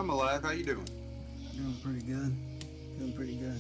I'm alive. How you doing? Doing pretty good. Doing pretty good.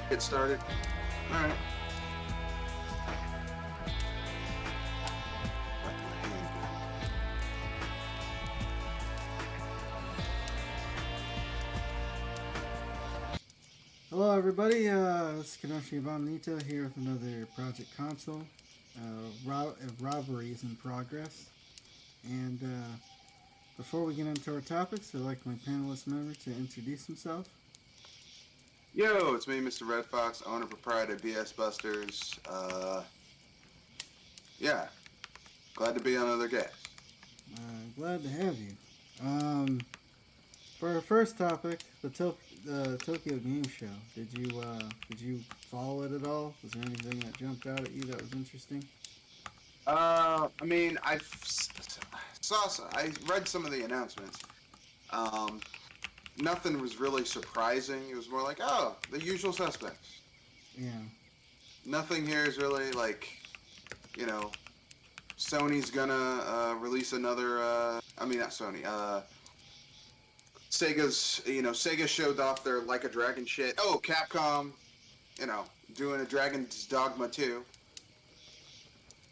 Get started. All right. Hello, everybody. This is Kenoshi Abominito here with another Project Console. Robbery is in progress. And before we get into our topics, I'd like my panelist member to introduce himself. Yo, it's me, Mr. Red Fox, owner proprietor BS Busters. Yeah, glad to be on another guest. Glad to have you. For our first topic, the Tokyo Game Show. Did you follow it at all? Was there anything that jumped out at you that was interesting? I mean, I read some of the announcements. Nothing was really surprising. It was more like, oh, the usual suspects. Yeah. Nothing here is really like, you know, Sony's gonna release another. I mean, not Sony. Sega showed off their Like a Dragon shit. Oh, Capcom, doing a Dragon's Dogma 2.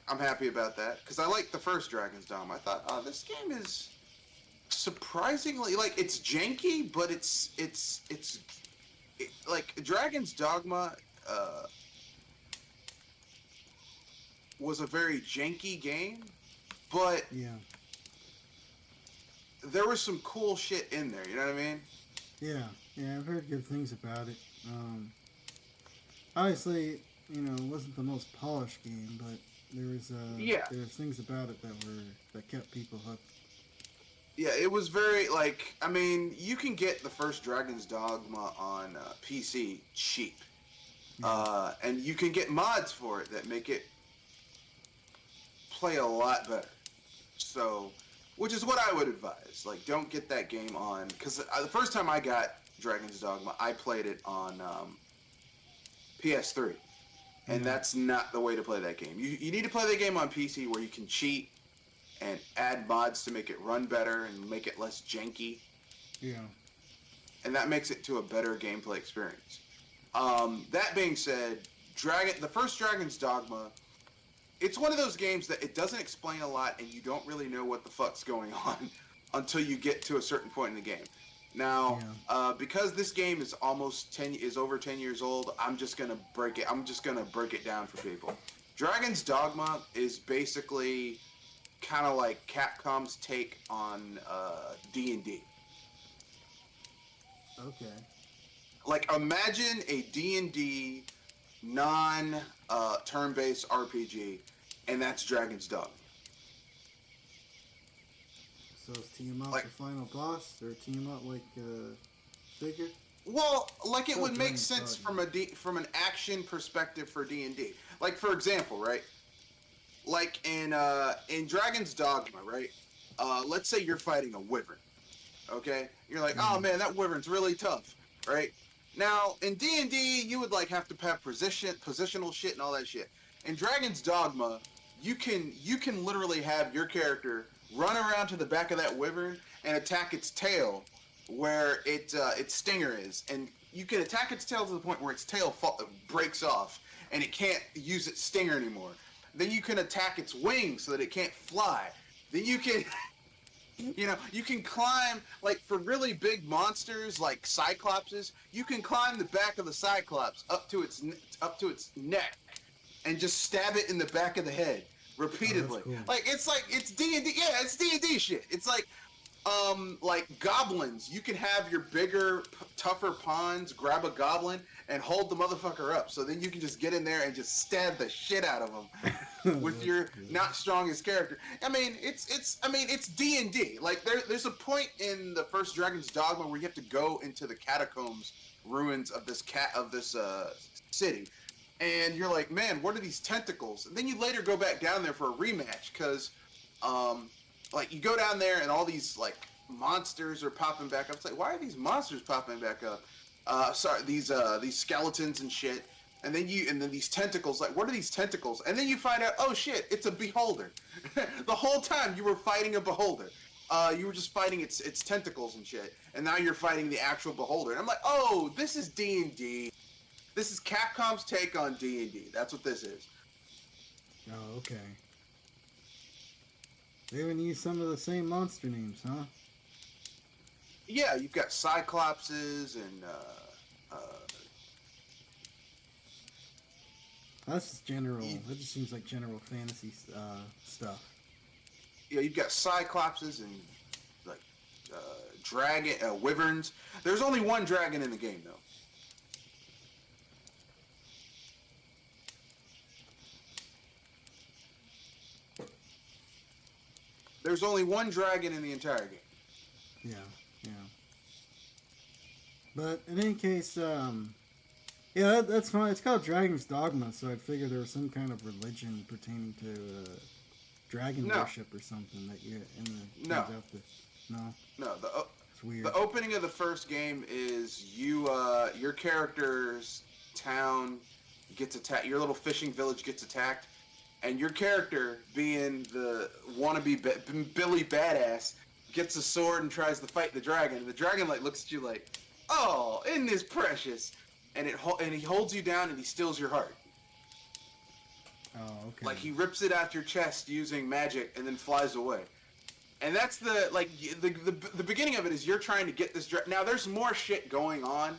I'm happy about that because I liked the first Dragon's Dogma. I thought, oh, this game is surprisingly it's janky, but it's like Dragon's Dogma was a very janky game, but Yeah. there was some cool shit in there. You know what I mean? Yeah, I've heard good things about it. Obviously, it wasn't the most polished game, but there was things about it that kept people hooked. Yeah, it was very I mean, you can get the first Dragon's Dogma on PC cheap, and you can get mods for it that make it play a lot better. So, which is what I would advise. Like, don't get that game on because the first time I got Dragon's Dogma, I played it on PS3, and that's not the way to play that game. You need to play that game on PC where you can cheat and add mods to make it run better and make it less janky. Yeah. And that makes it to a better gameplay experience. That being said, the first Dragon's Dogma, it's one of those games that it doesn't explain a lot and you don't really know what the fuck's going on until you get to a certain point in the game. Now, because this game is over 10 years old, I'm just gonna break it down for people. Dragon's Dogma is basically kind of like Capcom's take on D&D. Okay. Like, imagine a D&D non-turn-based RPG, and that's Dragon's Dogma. So is team up the final boss, or team up bigger? Well, like, it would make sense from an action perspective for D&D. Like, for example, right? Like in Dragon's Dogma, right? Let's say you're fighting a wyvern, okay? You're like, oh man, that wyvern's really tough, right? Now in D&D, you would have to have positional shit and all that shit. In Dragon's Dogma, you can literally have your character run around to the back of that wyvern and attack its tail, where its stinger is, and you can attack its tail to the point where its tail breaks off and it can't use its stinger anymore. Then you can attack its wings so that it can't fly. Then you can you can climb, like, for really big monsters like cyclopses. You can climb the back of the cyclops up to its neck and just stab it in the back of the head repeatedly. Cool. It's D&D. Yeah, it's D&D shit. It's like goblins. You can have your bigger, tougher pawns grab a goblin and hold the motherfucker up. So then you can just get in there and just stab the shit out of them with your not strongest character. I mean, it's D&D. Like, there's a point in the first Dragon's Dogma where you have to go into the catacombs ruins of this city. And you're like, man, what are these tentacles? And then you later go back down there for a rematch because, like, you go down there and all these, like, monsters are popping back up. It's like, why are these monsters popping back up? These skeletons and shit. And then these tentacles, like, what are these tentacles? And then you find out, oh shit, it's a beholder. The whole time you were fighting a beholder. You were just fighting its tentacles and shit. And now you're fighting the actual beholder. And I'm like, oh, this is D&D. This is Capcom's take on D&D. That's what this is. Oh, okay. They even use some of the same monster names, huh? Yeah, you've got cyclopses and That's just general. That just seems like general fantasy stuff. Yeah, you've got cyclopses and like dragon wyverns. There's only one dragon in the game, though. There's only one dragon in the entire game. Yeah, yeah. But in any case, yeah, that's fine. It's called Dragon's Dogma, so I figured there was some kind of religion pertaining to dragon worship or something that you No. No, it's weird. The opening of the first game is your character's town gets attacked. Your little fishing village gets attacked, and your character, being the wannabe Billy Badass, gets a sword and tries to fight the dragon. And the dragon like looks at you like, "Oh, isn't this precious?" And he holds you down and he steals your heart. Oh, okay. Like, he rips it out your chest using magic and then flies away. And that's the beginning of it is you're trying to get this Now, there's more shit going on.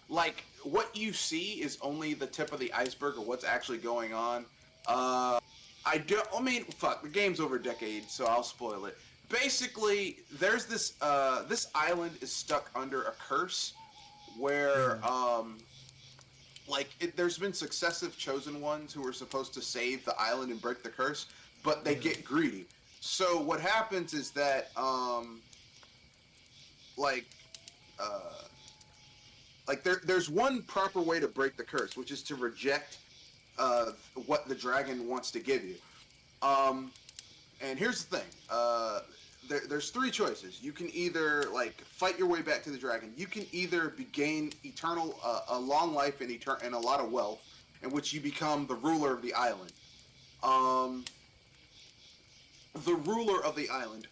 Like, what you see is only the tip of the iceberg of what's actually going on. The game's over a decade, so I'll spoil it. Basically, there's this island is stuck under a curse where, there's been successive chosen ones who are supposed to save the island and break the curse, but they get greedy. So what happens is that, there's one proper way to break the curse, which is to reject what the dragon wants to give you. And here's the thing. There's three choices. You can either fight your way back to the dragon. You can either gain a long life and a lot of wealth, in which you become the ruler of the island.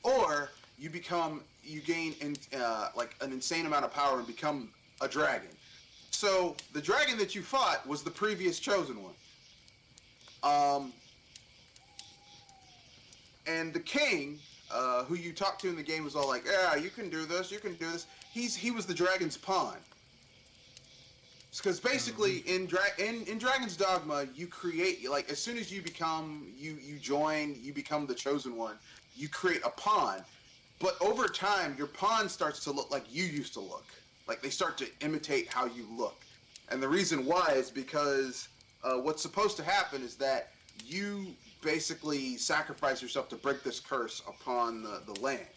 Or you gain an insane amount of power and become a dragon. So the dragon that you fought was the previous chosen one. And the king, who you talked to in the game, was all like, "Yeah, you can do this. You can do this." He was the dragon's pawn. Because basically, in Dragon's Dogma, you create, as soon as you become the chosen one, you create a pawn. But over time, your pawn starts to look like you used to look. Like, they start to imitate how you look. And the reason why is because what's supposed to happen is that you basically sacrifice yourself to break this curse upon the land.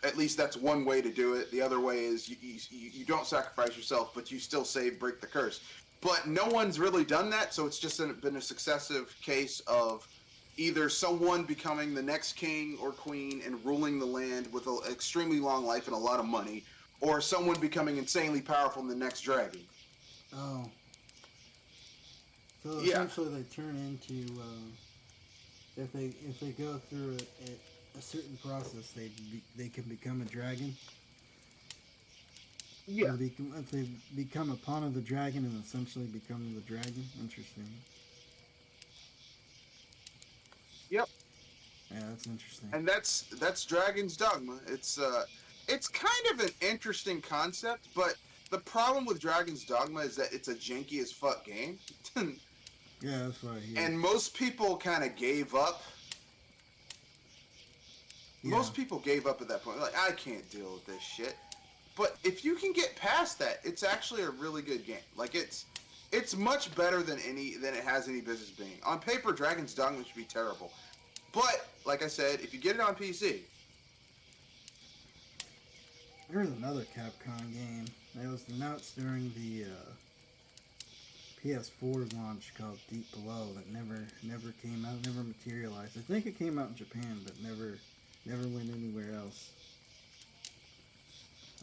At least that's one way to do it. The other way is you don't sacrifice yourself, but you still break the curse. But no one's really done that, so it's just been a successive case of either someone becoming the next king or queen and ruling the land with an extremely long life and a lot of money, or someone becoming insanely powerful in the next dragon. Oh. So Yeah, essentially, they turn into if they go through a certain process, they can become a dragon. yeah, Or if they become a pawn of the dragon and essentially become the dragon. Interesting. yep. Yeah, that's interesting. And that's Dragon's Dogma. It's kind of an interesting concept, but the problem with Dragon's Dogma is that it's a janky as fuck game. Yeah, that's what I hear. And most people kind of gave up. Yeah, Most people gave up at that point. Like, I can't deal with this shit. But if you can get past that, it's actually a really good game. Like it's much better than it has any business being. On paper, Dragon's Dogma should be terrible. But like I said, if you get it on PC, there's another Capcom game that was announced during the PS4 launch called Deep Below that never came out, never materialized. I think it came out in Japan, but never went anywhere else.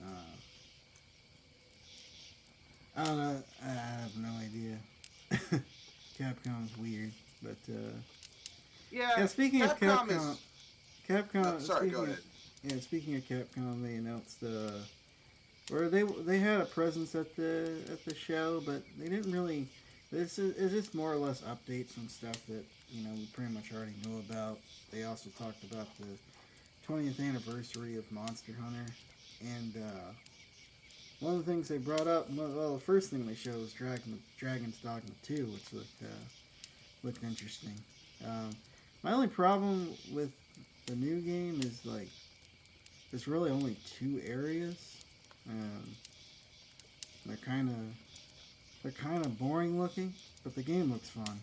Uh, I don't know. I have no idea. Capcom's weird, but yeah. yeah. Speaking of Capcom Capcom, is. Capcom. No, sorry, go ahead. Yeah, speaking of Capcom, they announced or they had a presence at the show, but they didn't really. This is just more or less updates on stuff that we pretty much already know about. They also talked about the 20th anniversary of Monster Hunter, and one of the things they brought up. Well, the first thing they showed was Dragon's Dogma 2, which looked interesting. My only problem with the new game is like there's really only 2 areas. Um, they're kind of boring looking, but the game looks fun.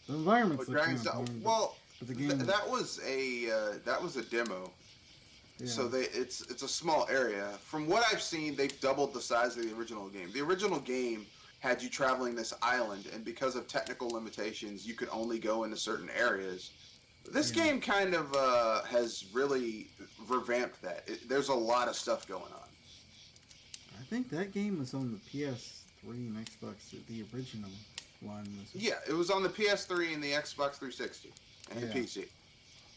The environments look kind of boring, Well, but the game. that was a demo. Yeah, So it's a small area. From what I've seen, they've doubled the size of the original game. The original game had you traveling this island, and because of technical limitations, you could only go into certain areas. This yeah. game kind of has really revamped that. There's a lot of stuff going on. I think that game was on the PS3 and Xbox. The original one was. Yeah, it was on the PS3 and the Xbox 360 and the PC.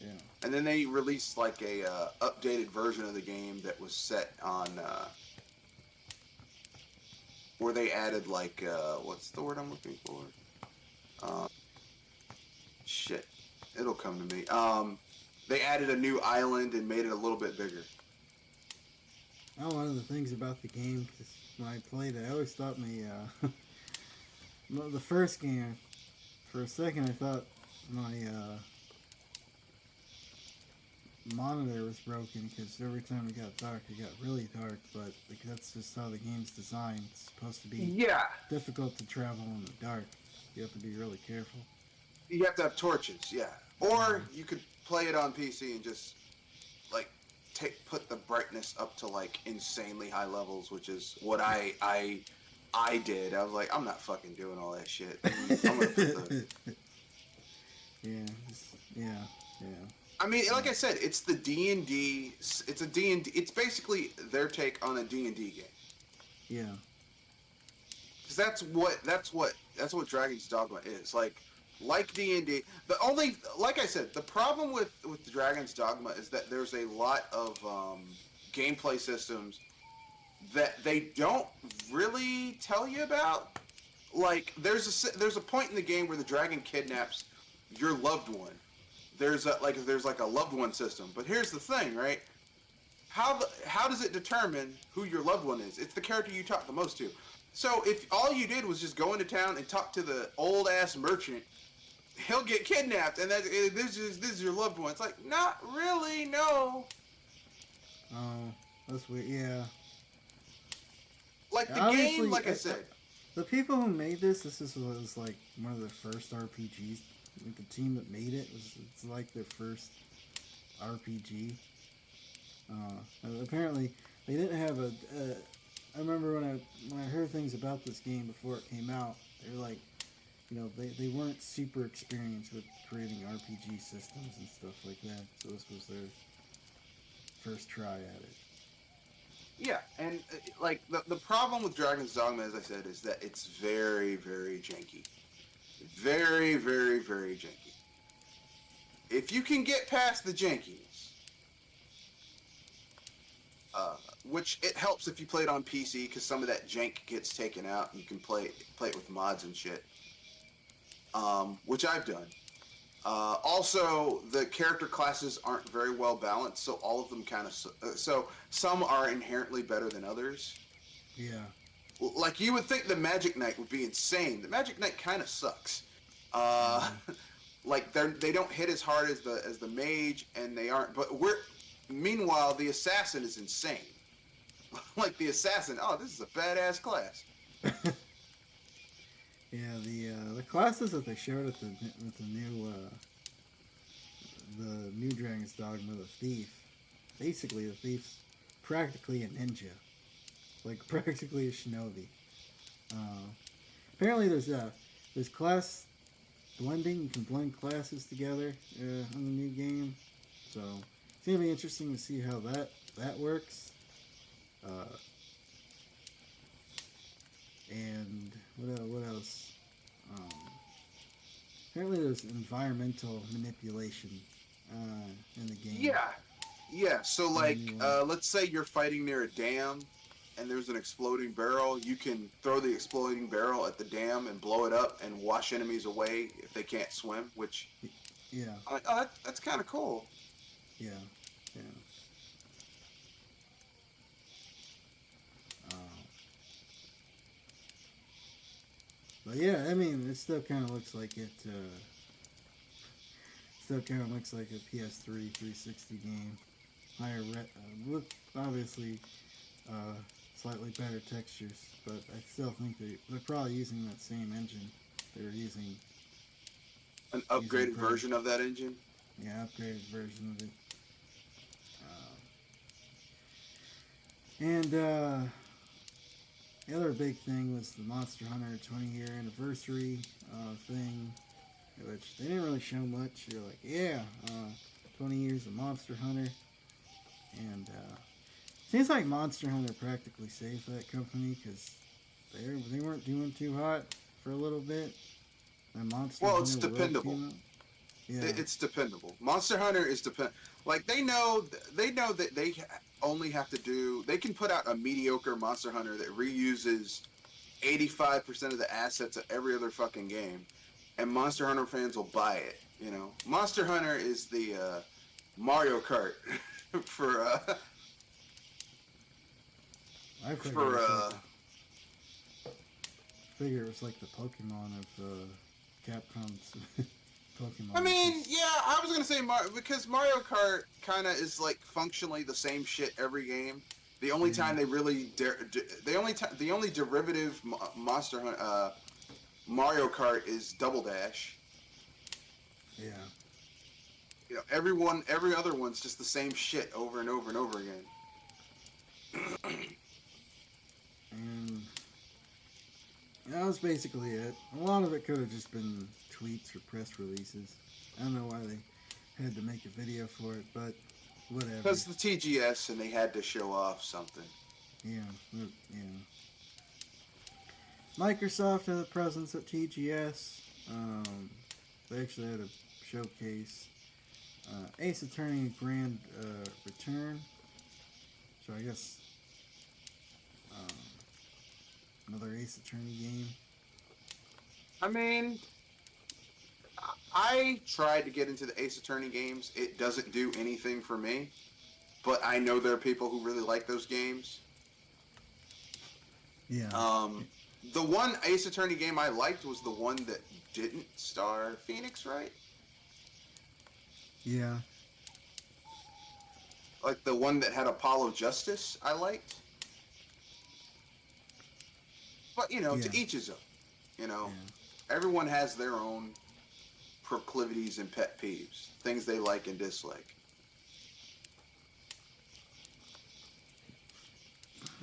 Yeah. And then they released like a updated version of the game that was set on where they added like what's the word I'm looking for? Shit, it'll come to me. They added a new island and made it a little bit bigger. One of the things about the game, because when I played it, I always thought the first game, for a second I thought my monitor was broken because every time it got dark, it got really dark. But that's just how the game's designed. It's supposed to be difficult to travel in the dark. You have to be really careful. You have to have torches, yeah. Or you could play it on PC and just like put the brightness up to like insanely high levels, which is what I did. I was like, I'm not fucking doing all that shit. I'm gonna put the... Yeah. I mean, like I said, it's the D&D. It's a D&D. It's basically their take on a D&D game. Yeah. Because that's what Dragon's Dogma is. Like D&D. Like I said, the problem with the Dragon's Dogma is that there's a lot of gameplay systems that they don't really tell you about. Like there's a point in the game where the dragon kidnaps your loved one. There's a loved one system. But here's the thing, right? How does it determine who your loved one is? It's the character you talk the most to. So if all you did was just go into town and talk to the old ass merchant, he'll get kidnapped, and this is your loved one. It's like, not really, no. Oh, that's weird. Yeah. Like the Obviously, game, like I said. The people who made this was like one of their first RPGs. Like the team that made it's like their first RPG. Apparently, they didn't have I remember when I heard things about this game before it came out, they were like, they weren't super experienced with creating RPG systems and stuff like that. So this was their first try at it. Yeah, and like the problem with Dragon's Dogma, as I said, is that it's very, very janky. very, very, very janky. If you can get past the jankiness, which it helps if you play it on PC because some of that jank gets taken out and you can play it with mods and shit, which I've done. Also, the character classes aren't very well balanced, so all of them kind of so some are inherently better than others. Yeah. Like you would think the Magic Knight would be insane. The Magic Knight kind of sucks. Like they don't hit as hard as the mage, and they aren't. But meanwhile the assassin is insane. Like the assassin, oh, this is a badass class. Yeah, the classes that they showed at the new Dragon's Dogma, the thief. Basically, the thief's practically a ninja, like practically a shinobi. Apparently, there's class blending. You can blend classes together on the new game, so it's gonna be interesting to see how that works. And what else? Apparently, there's environmental manipulation in the game. Yeah. So like, let's say you're fighting near a dam, and there's an exploding barrel. You can throw the exploding barrel at the dam and blow it up and wash enemies away if they can't swim. Which, yeah, I'm like, oh, that's kind of cool. Yeah. But yeah, I mean, it still kind of looks like it. Still kind of looks like a PS3 360 game. Higher, look obviously, slightly better textures, but I still think they're probably using that same engine. They're using an upgraded version of that engine. Yeah, upgraded version of it. And the other big thing was the Monster Hunter 20-year anniversary thing, which they didn't really show much. You're like, yeah, 20 years of Monster Hunter. And seems like Monster Hunter practically saved that company because they weren't doing too hot for a little bit. And It's dependable. Yeah. It's dependable. Monster Hunter is Like they know that they only have to do. They can put out a mediocre Monster Hunter that reuses 85% of the assets of every other fucking game, and Monster Hunter fans will buy it. You know, Monster Hunter is the Mario Kart for I figure it was like the Pokemon of Capcom's Pokemon. I mean, yeah, I was gonna say because Mario Kart kind of is like functionally the same shit every game. The only time they really the only derivative Monster Hunter Mario Kart is Double Dash. Yeah. You know, every other one's just the same shit over and over and over again. And that was basically it. A lot of it could have just been tweets or press releases. I don't know why they had to make a video for it, but whatever. Because the TGS and they had to show off something. Yeah. Microsoft had a presence at TGS. They actually had a showcase. Ace Attorney Grand Return. So I guess another Ace Attorney game. I mean, I tried to get into the Ace Attorney games. It doesn't do anything for me. But I know there are people who really like those games. Yeah. The one Ace Attorney game I liked was the one that didn't star Phoenix, right? Yeah. Like the one that had Apollo Justice, I liked. But, you know, to each his own. You know, everyone has their own proclivities and pet peeves, things they like and dislike.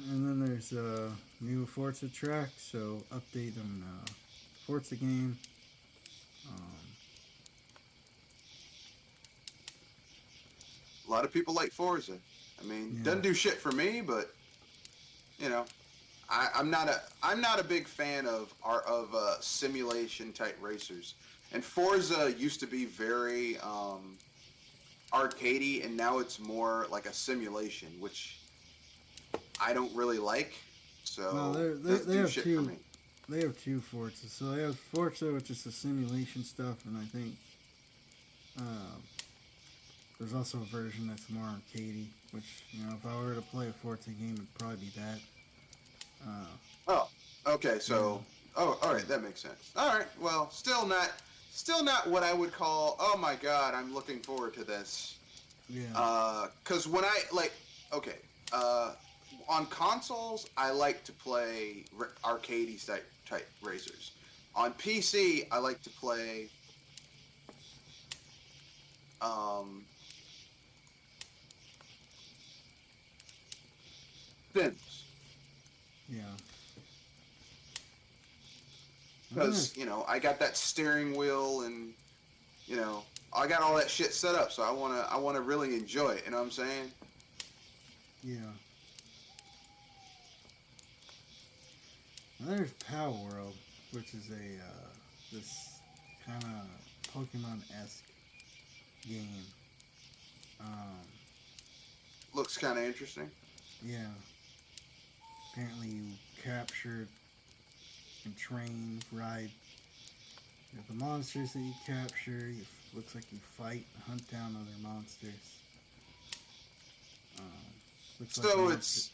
And then there's a new Forza track, so update on Forza game. A lot of people like Forza. I mean, doesn't do shit for me, but, you know, I'm not a big fan of simulation type racers. And Forza used to be very arcadey, and now it's more like a simulation, which I don't really like. Well, So doesn't they do have shit for two. me. They have two Forza. So they have Forza, which is the simulation stuff, and I think uh, there's also a version that's more arcadey. Which, if I were to play a Forza game, it'd probably be that. Uh, Oh, okay. yeah, So, oh, all right, that makes sense. All right. Well, still not what I would call. Oh my God, I'm looking forward to this. yeah, Cause when I like, okay, uh, on consoles, I like to play arcadey type racers. On PC, I like to play um, Sims. yeah. Because I got that steering wheel, and I got all that shit set up, so I wanna really enjoy it. You know what I'm saying? Yeah. And there's Power World, which is a this kind of Pokemon-esque game. Um, Looks kind of interesting. yeah. Apparently, you capture and train, ride. You have the monsters that you capture. Looks like you fight, hunt down other monsters. Um, looks like So monster. it's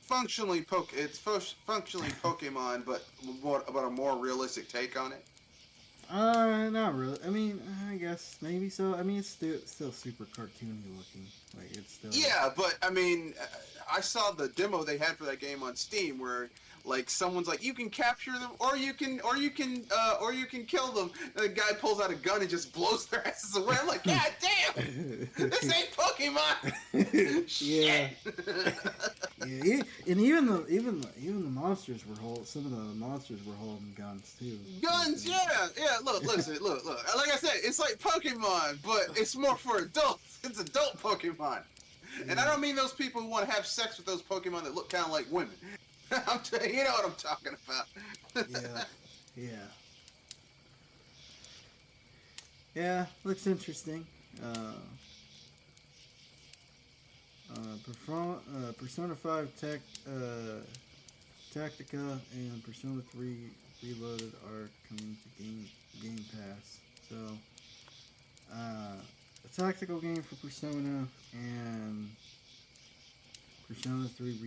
functionally Pokemon, but about a more realistic take on it. Not really. I mean, I guess maybe so. I mean, it's still super cartoony looking. Like it's still. Yeah, but I mean, I saw the demo they had for that game on Steam, where like someone's like, you can capture them, or you can kill them. And the guy pulls out a gun and just blows their asses away. I'm like, God damn, this ain't Pokemon. Yeah. Shit. Yeah, and even the monsters were holding. Some of the monsters were holding guns too. Guns, yeah. Look, listen, look. Like I said, it's like Pokemon, but it's more for adults. It's adult Pokemon, and I don't mean those people who want to have sex with those Pokemon that look kind of like women. You know what I'm talking about. Yeah. Yeah, looks interesting. Persona 5 Tactica and Persona 3 Reloaded are coming to Game Pass. So, a tactical game for Persona and Persona 3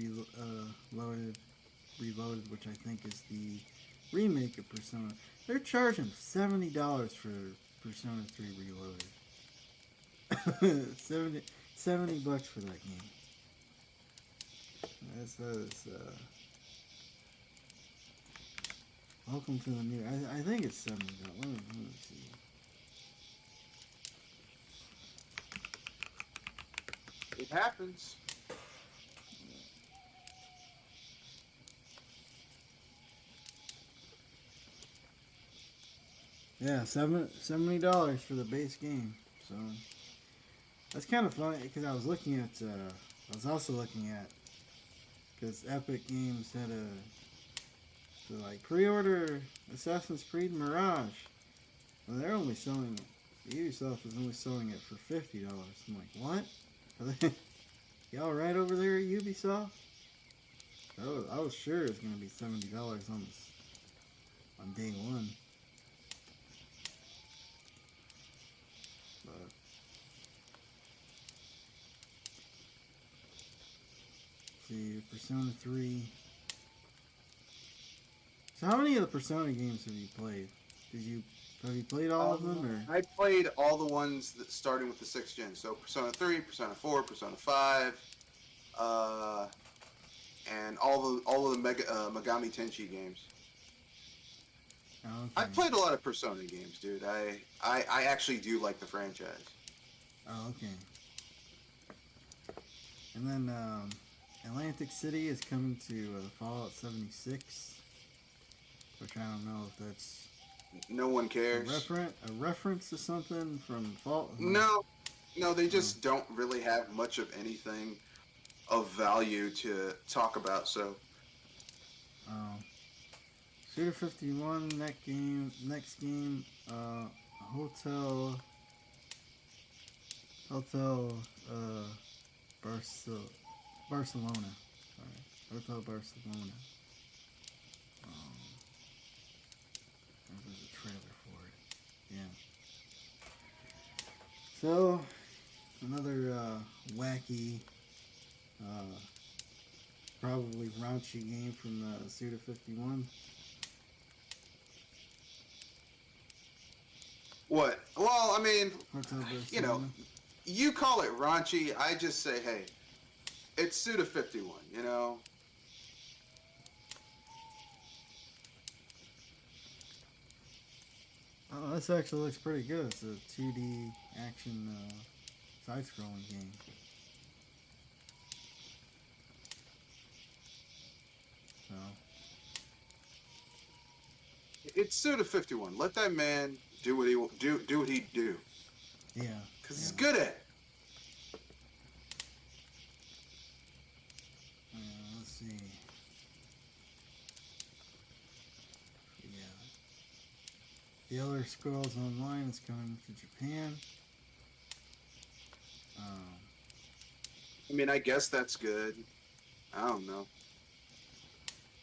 Reloaded, which I think is the remake of Persona. They're charging $70 for Persona 3 Reloaded. 70 bucks for that game. That is, welcome to the new. I think it's $70. Let me see. It happens. Yeah, $70 for the base game. So that's kind of funny because I was looking at. I was also looking at because Epic Games had to like pre-order Assassin's Creed Mirage. Well, they're only selling it. Ubisoft is only selling it for $50. I'm like, what? Y'all right over there at Ubisoft? I was sure it was gonna be $70 on day one. But see, Persona 3. So how many of the Persona games have you played? Have you played all of them or? I played all the ones that starting with the 6th gen. So Persona 3, Persona 4, Persona 5, and all of the Megami Tenchi games. Oh, okay. I've played a lot of Persona games, dude. I actually do like the franchise. Oh, okay. And then Atlantic City is coming to Fallout 76, which I don't know if that's No one cares. a reference to something from Fallout. No, they just don't really have much of anything of value to talk about. So Um, Suda 51. Next game. Hotel. Hotel. Barcelona. Barcelona. Sorry. Hotel Barcelona. Um, there's a trailer for it. Yeah. So, another wacky, probably raunchy game from Suda 51. What? Well, I mean, Hotel you know, Barcelona. you call it raunchy. I just say, hey, it's Suda 51. You know. Oh, this actually looks pretty good. It's a 2D action side-scrolling game. So, It's Suda 51. Let that man do what he do what he do. yeah. Cause Yeah. he's good at it. Let's see. Yeah. The Elder Scrolls Online is coming to Japan. I mean, I guess that's good. I don't know.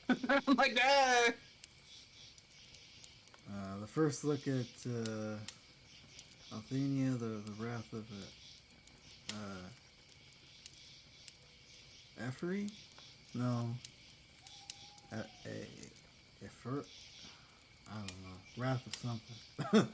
I'm like that. The first look at Althenia, the Wrath of Efri? No. Efer? I don't know. Wrath of something.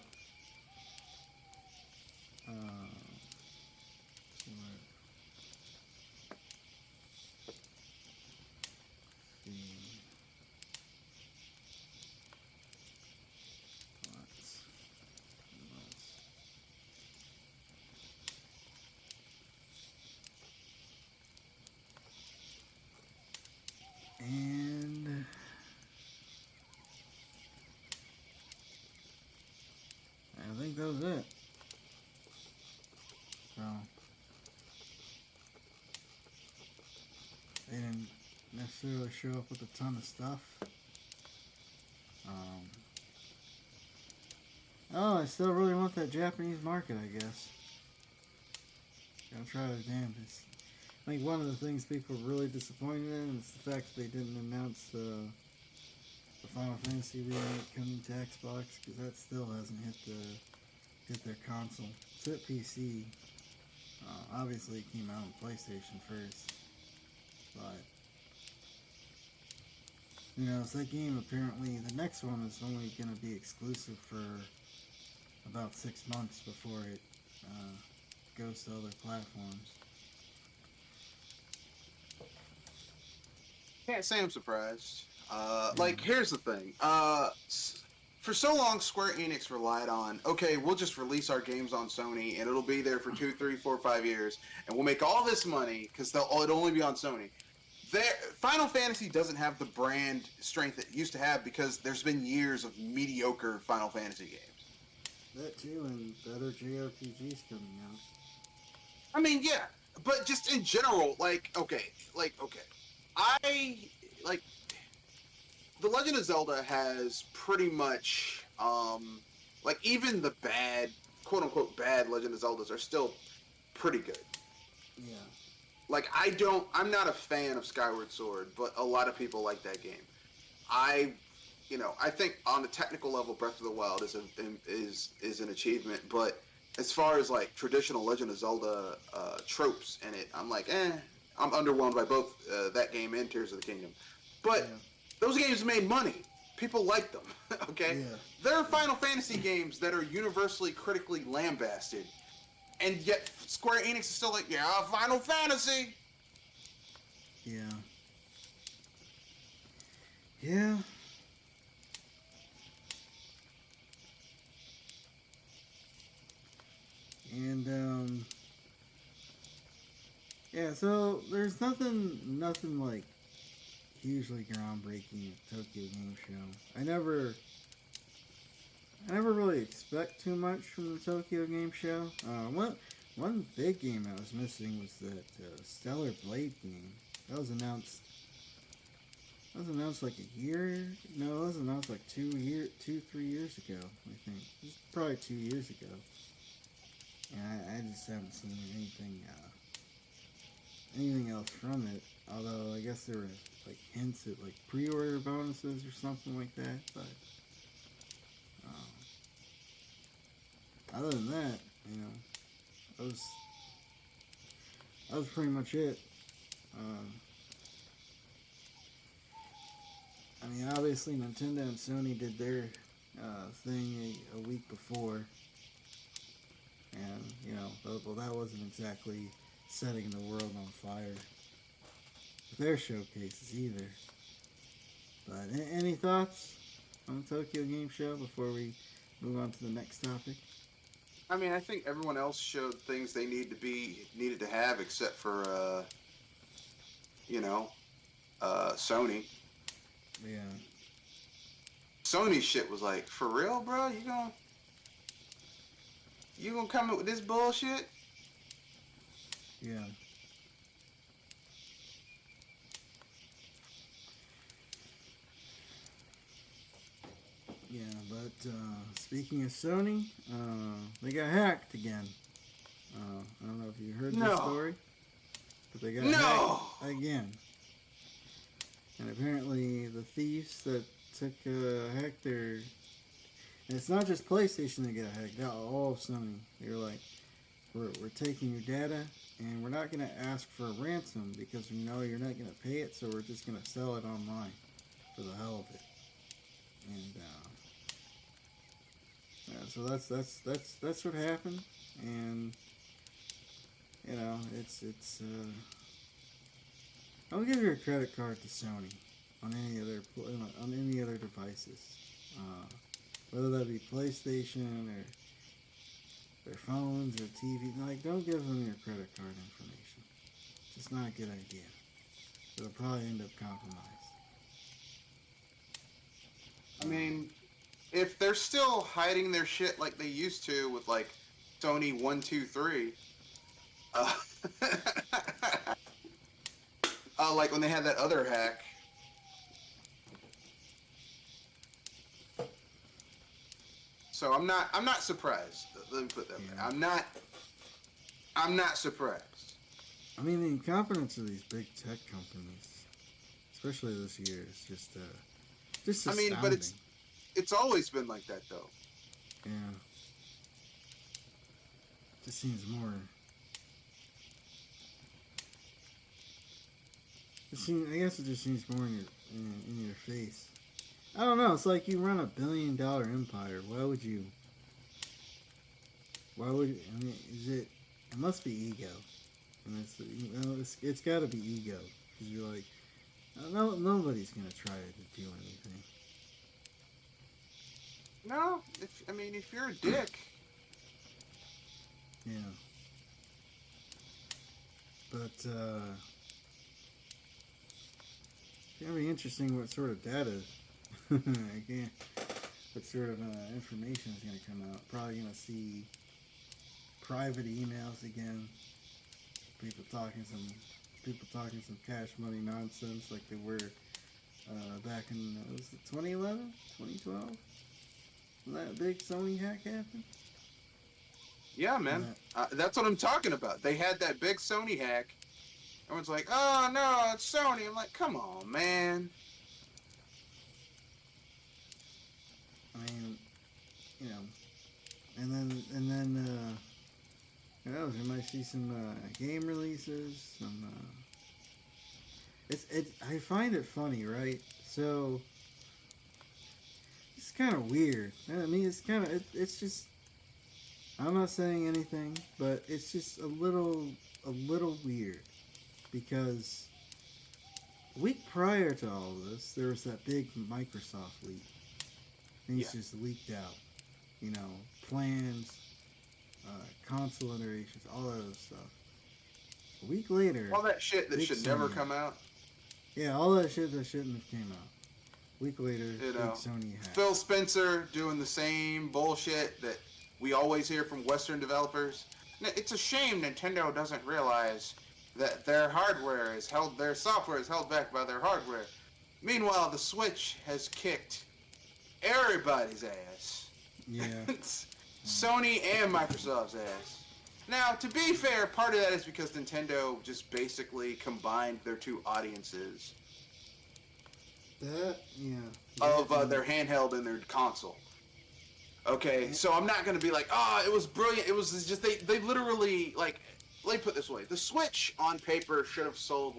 And I think that was it. So they didn't necessarily show up with a ton of stuff. Oh, I still really want that Japanese market, I guess. Gotta try their damnedest. I think one of the things people are really disappointed in is the fact that they didn't announce the Final Fantasy remake coming to Xbox, because that still hasn't hit their console. It's hit PC. Obviously, it came out on PlayStation first, but you know, it's that game. Apparently, the next one is only going to be exclusive for about 6 months before it goes to other platforms. Can't say I'm surprised. Like, here's the thing. For so long, Square Enix relied on, okay, we'll just release our games on Sony, and it'll be there for 2, 3, 4, 5 years, and we'll make all this money because it'll only be on Sony. Final Fantasy doesn't have the brand strength it used to have because there's been years of mediocre Final Fantasy games. That too, and better JRPGs coming out. I mean, yeah, but just in general, okay. I like The Legend of Zelda has pretty much, like, even the bad, quote unquote bad Legend of Zeldas are still pretty good. Yeah. Like, I'm not a fan of Skyward Sword, but a lot of people like that game. I think on the technical level, Breath of the Wild is an achievement, but as far as like traditional Legend of Zelda tropes in it, I'm like, I'm underwhelmed by both that game and Tears of the Kingdom. But those games made money. People like them. Okay, there are Final Fantasy games that are universally critically lambasted, and yet Square Enix is still like, yeah, Final Fantasy. Yeah. Yeah. And yeah, so there's nothing like hugely groundbreaking at Tokyo Game Show. I never really expect too much from the Tokyo Game Show. One big game I was missing was that Stellar Blade game that was announced That was announced like a year. No, it was announced like 3 years ago. I think it was probably 2 years ago. And I just haven't seen anything else from it. Although I guess there were like hints at like pre-order bonuses or something like that. But other than that, that was pretty much it. Um, I mean, obviously Nintendo and Sony did their thing a week before, and well, that wasn't exactly setting the world on fire with their showcases either. But any thoughts on the Tokyo Game Show before we move on to the next topic? I mean, I think everyone else showed things they needed to have, except for Sony. Yeah. Sony's shit was like, for real, bro? You gonna come up with this bullshit? Yeah. Yeah, but speaking of Sony, they got hacked again. I don't know if you heard this story, but they got hacked again. And apparently the thieves that hacked their... And it's not just PlayStation that got hacked, now all of Sony. They were like, we're taking your data, and we're not going to ask for a ransom because we know you're not going to pay it, so we're just going to sell it online for the hell of it. And so that's what happened, and it's I'll give your credit card to Sony on any other devices, whether that be PlayStation or their phones or TV. Like, don't give them your credit card information. It's just not a good idea. It'll probably end up compromised. I mean, if they're still hiding their shit like they used to with like Sony 123, like when they had that other hack. So I'm not surprised. Let me put that way. I'm not surprised. I mean, the incompetence of these big tech companies, especially this year, is just astounding. But it's always been like that, though. Yeah. Just seems more. I guess it just seems more in your face. I don't know. It's like you run $1 billion empire. Why would you? I mean, it must be ego, and it's got to be ego because you're like, no, nobody's gonna try to do anything. No, if you're a dick. Yeah. But it's gonna be interesting what sort of data. What sort of information is gonna come out? Probably gonna see private emails again. People talking some cash money nonsense like they were back in was it 2011, 2012? When that big Sony hack happened? Yeah, man. That's what I'm talking about. They had that big Sony hack. Everyone's like, oh, no, it's Sony. I'm like, come on, man. I mean, and then who knows, we might see some game releases, I find it funny, right? So, it's kind of weird. I mean, it's just, I'm not saying anything, but it's just a little weird, because a week prior to all this, there was that big Microsoft leak. Things just leaked out. Plans, console iterations, all that other stuff. A week later... all that shit that should never come out. Yeah, all that shit that shouldn't have came out. A week later, big Sony hack. Phil Spencer doing the same bullshit that we always hear from Western developers. It's a shame Nintendo doesn't realize that their software is held back by their hardware. Meanwhile, the Switch has kicked everybody's ass. Yeah. Sony and Microsoft's ass. Now, to be fair, part of that is because Nintendo just basically combined their two audiences That, yeah. of their handheld and their console. Okay, so I'm not gonna be like, it was brilliant. It was just they literally like. Let me put it this way: the Switch on paper should have sold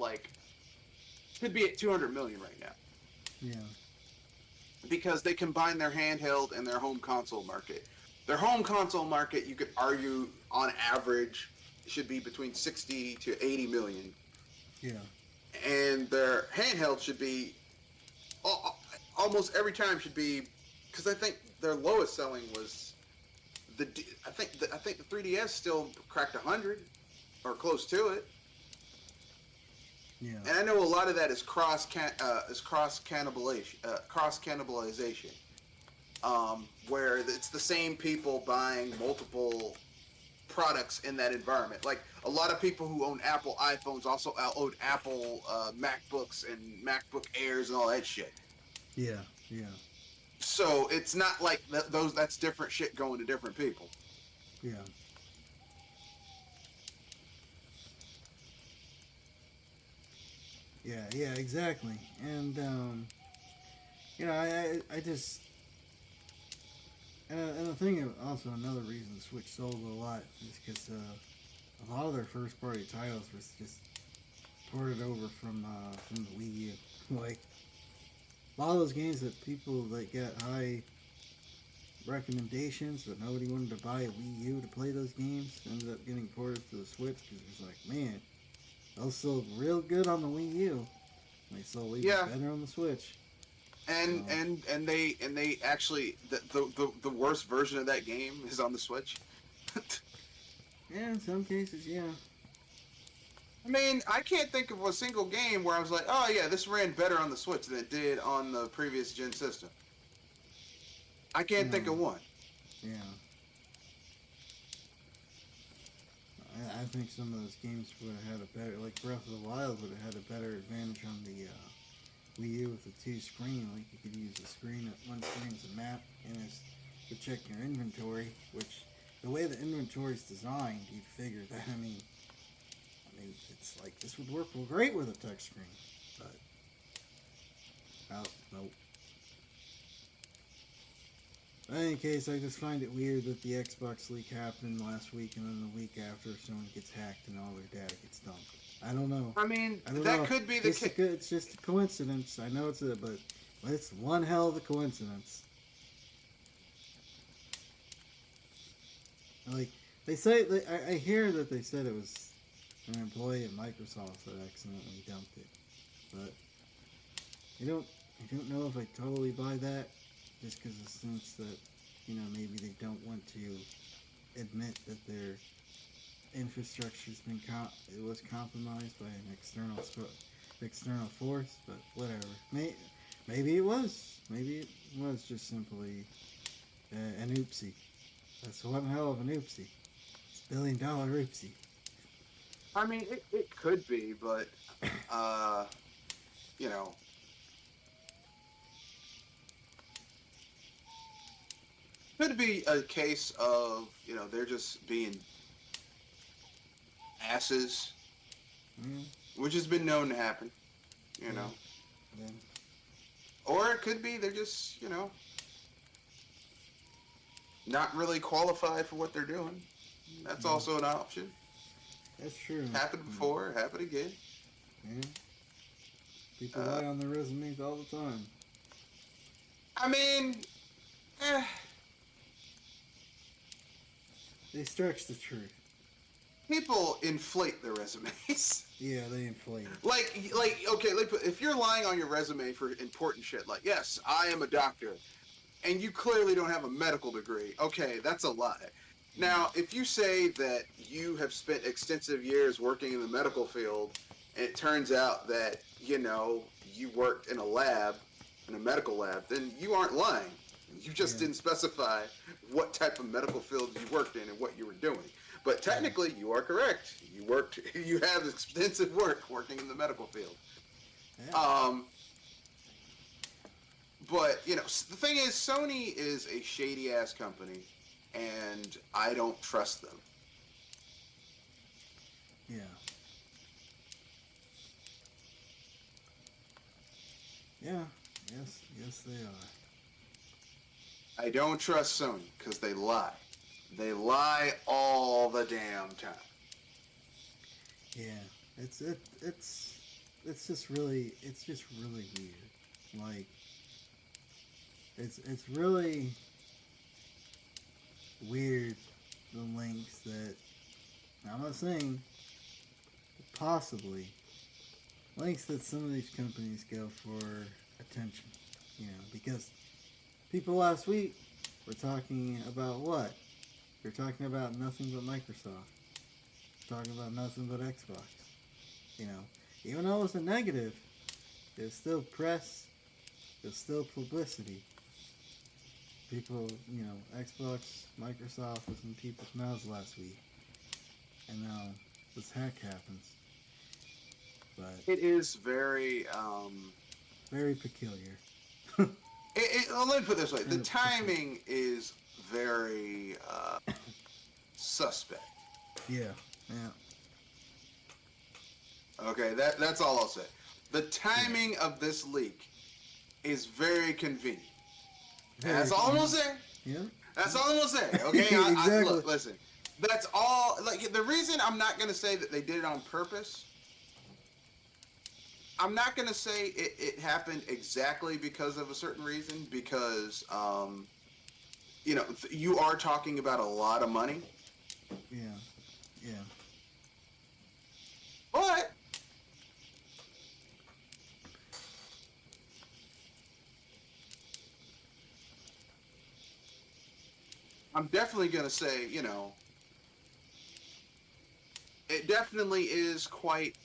should be at 200 million right now. Yeah. Because they combine their handheld and their home console market. Their home console market, you could argue, on average, should be between 60 to 80 million. Yeah. And their handheld should be almost every time should be, because I think their lowest selling was I think the 3DS still cracked 100 or close to it. Yeah. And I know a lot of that is cross cannibalization, where it's the same people buying multiple products in that environment. Like a lot of people who own Apple iPhones also own Apple MacBooks and MacBook Airs and all that shit. Yeah. Yeah. So it's not like that's different shit going to different people. Yeah. Yeah, exactly. And I just and the thing also another reason Switch sold a lot is because a lot of their first party titles was just ported over from the Wii U. Like a lot of those games that people that got high recommendations, but nobody wanted to buy a Wii U to play those games, ended up getting ported to the Switch because it was like, man, those sold real good on the Wii U. They sold even better on the Switch. And they actually the worst version of that game is on the Switch. Yeah, in some cases, yeah. I mean, I can't think of a single game where I was like, oh yeah, this ran better on the Switch than it did on the previous gen system. I can't think of one. Yeah. I think some of those games would have had a better, like Breath of the Wild would have had a better advantage on the Wii U with the two screen. Like you could use the screen, one screen as a map and as to check your inventory, which the way the inventory is designed, you'd figure that, I mean, it's like this would work great with a touch screen, but nope. In any case, I just find it weird that the Xbox leak happened last week, and then the week after, someone gets hacked and all their data gets dumped. I don't know. I mean, I don't that know. could be the case. It's just a coincidence. I know but it's one hell of a coincidence. Like they say, I hear that they said it was an employee at Microsoft that accidentally dumped it, but I don't know if I totally buy that. Just because of the sense that, maybe they don't want to admit that their infrastructure's it was compromised by an external force, but whatever. Maybe it was. Maybe it was just simply an oopsie. That's one hell of an oopsie. It's $1 billion oopsie. I mean, it could be, but, could be a case of, they're just being asses, which has been known to happen, know. Yeah. Or it could be they're just, not really qualified for what they're doing. That's also an option. That's true. Happened before, happened again. Yeah. People lie on their resumes all the time. I mean, They stretch the truth. People inflate their resumes. Yeah, they inflate it. Okay, if you're lying on your resume for important shit, like, yes, I am a doctor, and you clearly don't have a medical degree, okay, that's a lie. Now, if you say that you have spent extensive years working in the medical field, and it turns out that, you worked in a medical lab, then you aren't lying. You just didn't specify what type of medical field you worked in and what you were doing. But technically, you are correct. You have extensive work working in the medical field. Yeah. But the thing is, Sony is a shady ass company, and I don't trust them. Yeah. Yeah. Yes. Yes, they are. I don't trust Sony because they lie. They lie all the damn time. Yeah. It's just really weird. Like it's really weird the lengths that I'm not saying possibly lengths that some of these companies go for attention. Because people last week were talking about what? They're talking about nothing but Microsoft. Talking about nothing but Xbox. You know, even though it was a negative, it was still press. It was still publicity. People, Xbox, Microsoft was in people's mouths last week, and now this hack happens. But It is very. very peculiar. Let me put it this way: the Kind of peculiar. timing is very suspect. Yeah, yeah, Okay, that's all I'll say. The yeah. timing of this leak is very convenient. And Very. that's all I'm gonna say. Yeah. That's all I'm gonna say. Okay, Exactly. look, listen. That's all. Like the reason I'm not gonna say that they did it on purpose. I'm not gonna say it happened exactly because of a certain reason. Because you are talking about a lot of money, Yeah, yeah, but I'm definitely gonna say, it definitely is quite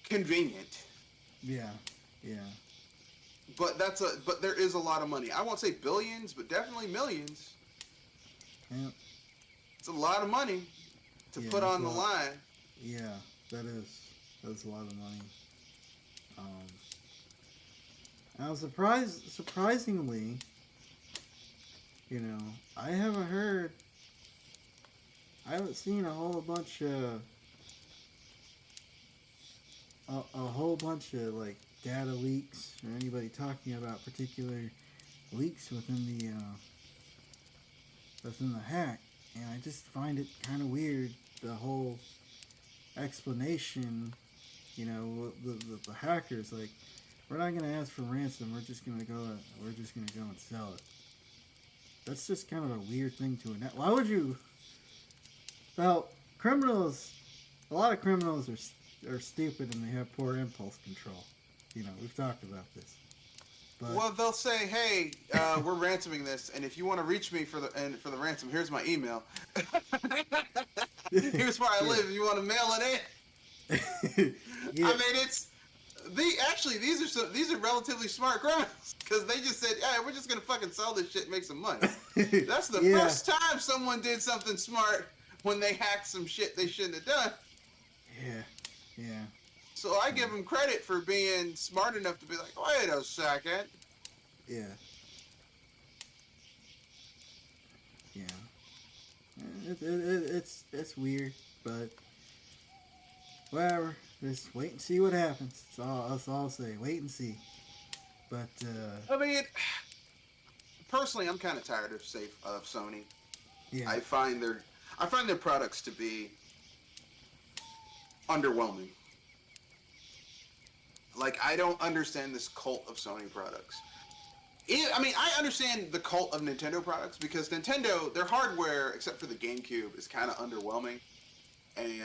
convenient. yeah, yeah, But there is a lot of money. I won't say billions, but definitely millions. yeah, It's a lot of money to yeah. put That's on a the lot. line. Yeah, that's a lot of money. Um, I was surprised. Surprisingly, I haven't heard. I haven't seen a whole bunch of like data leaks or anybody talking about particular leaks within the hack, and I just find it kind of weird the whole explanation. The hackers like we're not gonna ask for ransom. We're just gonna go and sell it. That's just kind of a weird thing to enact. Why would you? Well, criminals. A lot of criminals are stupid and they have poor impulse control. We've talked about this. But Well, they'll say, "Hey, we're ransoming this, and if you want to reach me for the ransom, here's my email. Here's where I yeah, live. If you want to mail it in." yeah, I mean, these are relatively smart criminals because they just said, "Hey, we're just gonna fucking sell this shit, and make some money." That's the yeah, first time someone did something smart when they hacked some shit they shouldn't have done. yeah, yeah, So I give them credit for being smart enough to be like, "Wait a second." yeah, yeah. It's weird, but whatever. Just wait and see what happens. That's all I'll say. Wait and see. But I mean, personally, I'm kind of tired of Sony. yeah, I find their products to be underwhelming. Like I don't understand this cult of Sony products. I mean, I understand the cult of Nintendo products because Nintendo, their hardware, except for the GameCube, is kind of underwhelming. And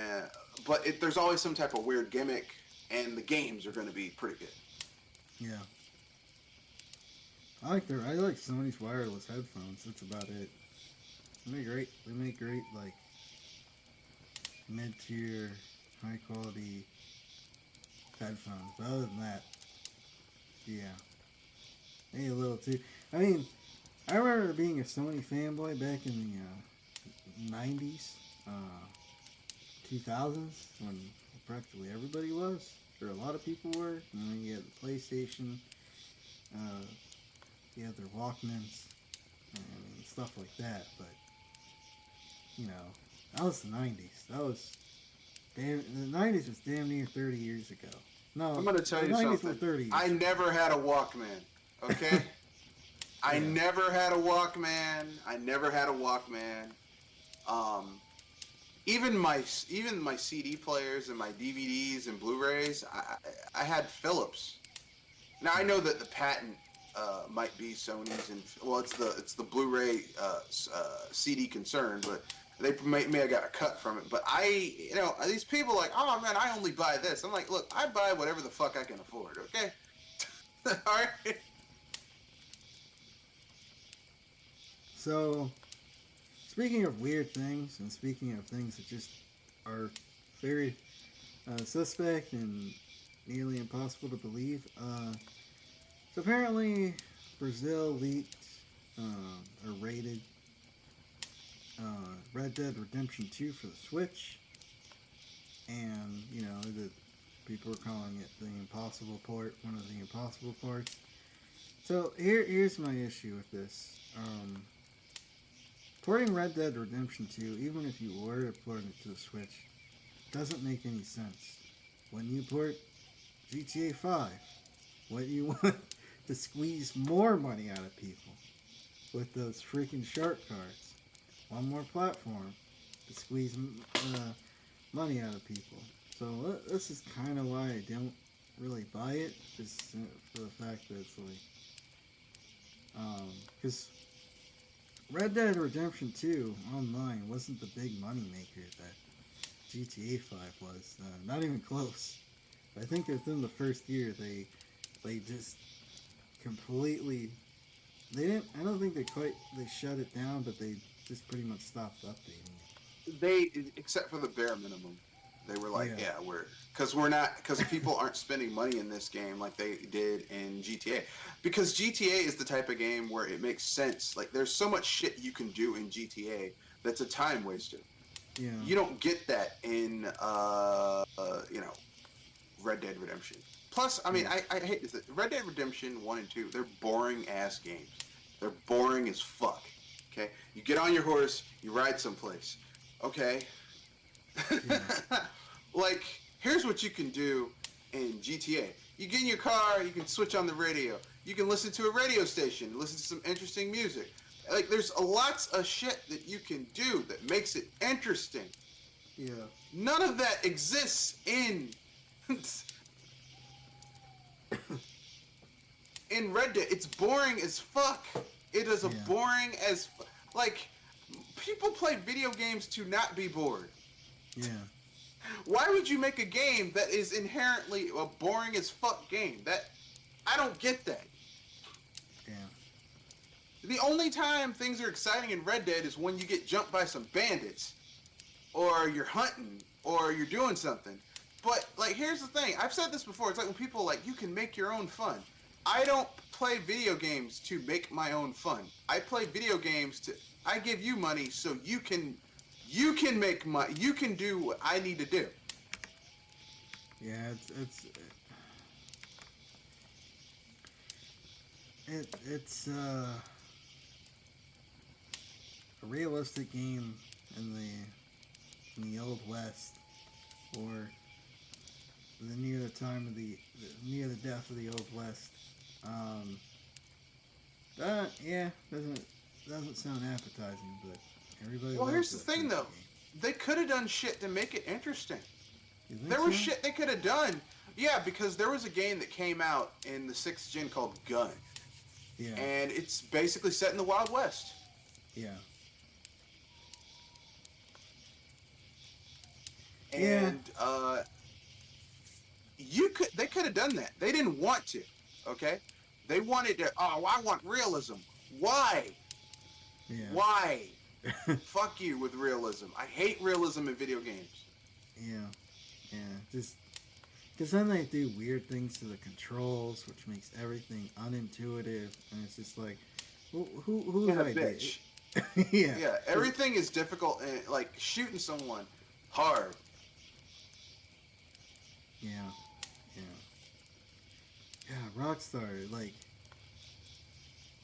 there's always some type of weird gimmick, and the games are going to be pretty good. yeah. I like Sony's wireless headphones. That's about it. They make great like mid tier, high quality headphones. But other than that, yeah, maybe a little too. I mean, I remember being a Sony fanboy back in the '90s, 2000s when practically everybody was. or a lot of people were. You had the PlayStation, you had their Walkmans, and stuff like that. But that was the '90s. The '90s was damn near 30 years ago. No, I'm gonna tell the you 90s something. were 30 years I ago. never had a Walkman. Okay. I Yeah. never had a Walkman. I never had a Walkman. Even my CD players and my DVDs and Blu-rays, I had Philips. Now I know that the patent might be Sony's, and well, it's the Blu-ray CD concern, but they may have got a cut from it. But these people are like, oh man, I only buy this. I'm like, look, I buy whatever the fuck I can afford. Okay, all right. So, speaking of weird things, and speaking of things that just are very suspect and nearly impossible to believe, so apparently Brazil leaked or rated Red Dead Redemption 2 for the Switch, and the people are calling it the impossible port, one of the impossible ports. So here's my issue with this. Porting Red Dead Redemption 2, even if you were to port it to the Switch, doesn't make any sense. When you port GTA 5, what you want to squeeze more money out of people with those freaking shark cards. One more platform to squeeze money out of people. So this is kind of why I don't really buy it, just for the fact that it's like, because Red Dead Redemption 2 online wasn't the big money maker that GTA 5 was. Not even close. I think within the first year they just completely, I don't think they shut it down, but they just pretty much stopped updating it. Except for the bare minimum, they were like, because people aren't spending money in this game like they did in GTA. Because GTA is the type of game where it makes sense. Like, there's so much shit you can do in GTA that's a time waster. Yeah. You don't get that in, Red Dead Redemption. Plus, I mean, I hate this. Red Dead Redemption 1 and 2, they're boring-ass games. They're boring as fuck. Okay? You get on your horse, you ride someplace. Okay? Yeah. Like, here's what you can do in GTA. You get in your car, you can switch on the radio. You can listen to a radio station, listen to some interesting music. Like, there's lots of shit that you can do that makes it interesting. Yeah. None of that exists in in Red Dead. It's boring as fuck. It is boring as like, people play video games to not be bored. Yeah. Why would you make a game that is inherently a boring as fuck game? I don't get that. Yeah. The only time things are exciting in Red Dead is when you get jumped by some bandits, or you're hunting, or you're doing something. But, like, here's the thing. I've said this before. It's like when people are like, you can make your own fun. I don't play video games to make my own fun. I play video games I give you money so you can make you can do what I need to do. Yeah, it's a realistic game in the Old West, or near the time of near the death of the Old West. Doesn't sound appetizing, but everybody. Well, loves here's the that thing, kind of though. game. They could have done shit to make it interesting. You think There was so? shit they could have done. Yeah, because there was a game that came out in the 6th gen called Gun. Yeah. And it's basically set in the Wild West. Yeah. And they could have done that. They didn't want to. Okay? They wanted to, I want realism. Why? Yeah. Why? Fuck you with realism. I hate realism in video games. Yeah. Just because then they do weird things to the controls, which makes everything unintuitive, and it's just like, who's Yeah, idea? bitch. Yeah. Yeah, everything is difficult, and like shooting someone hard. Yeah. yeah, Rockstar, like,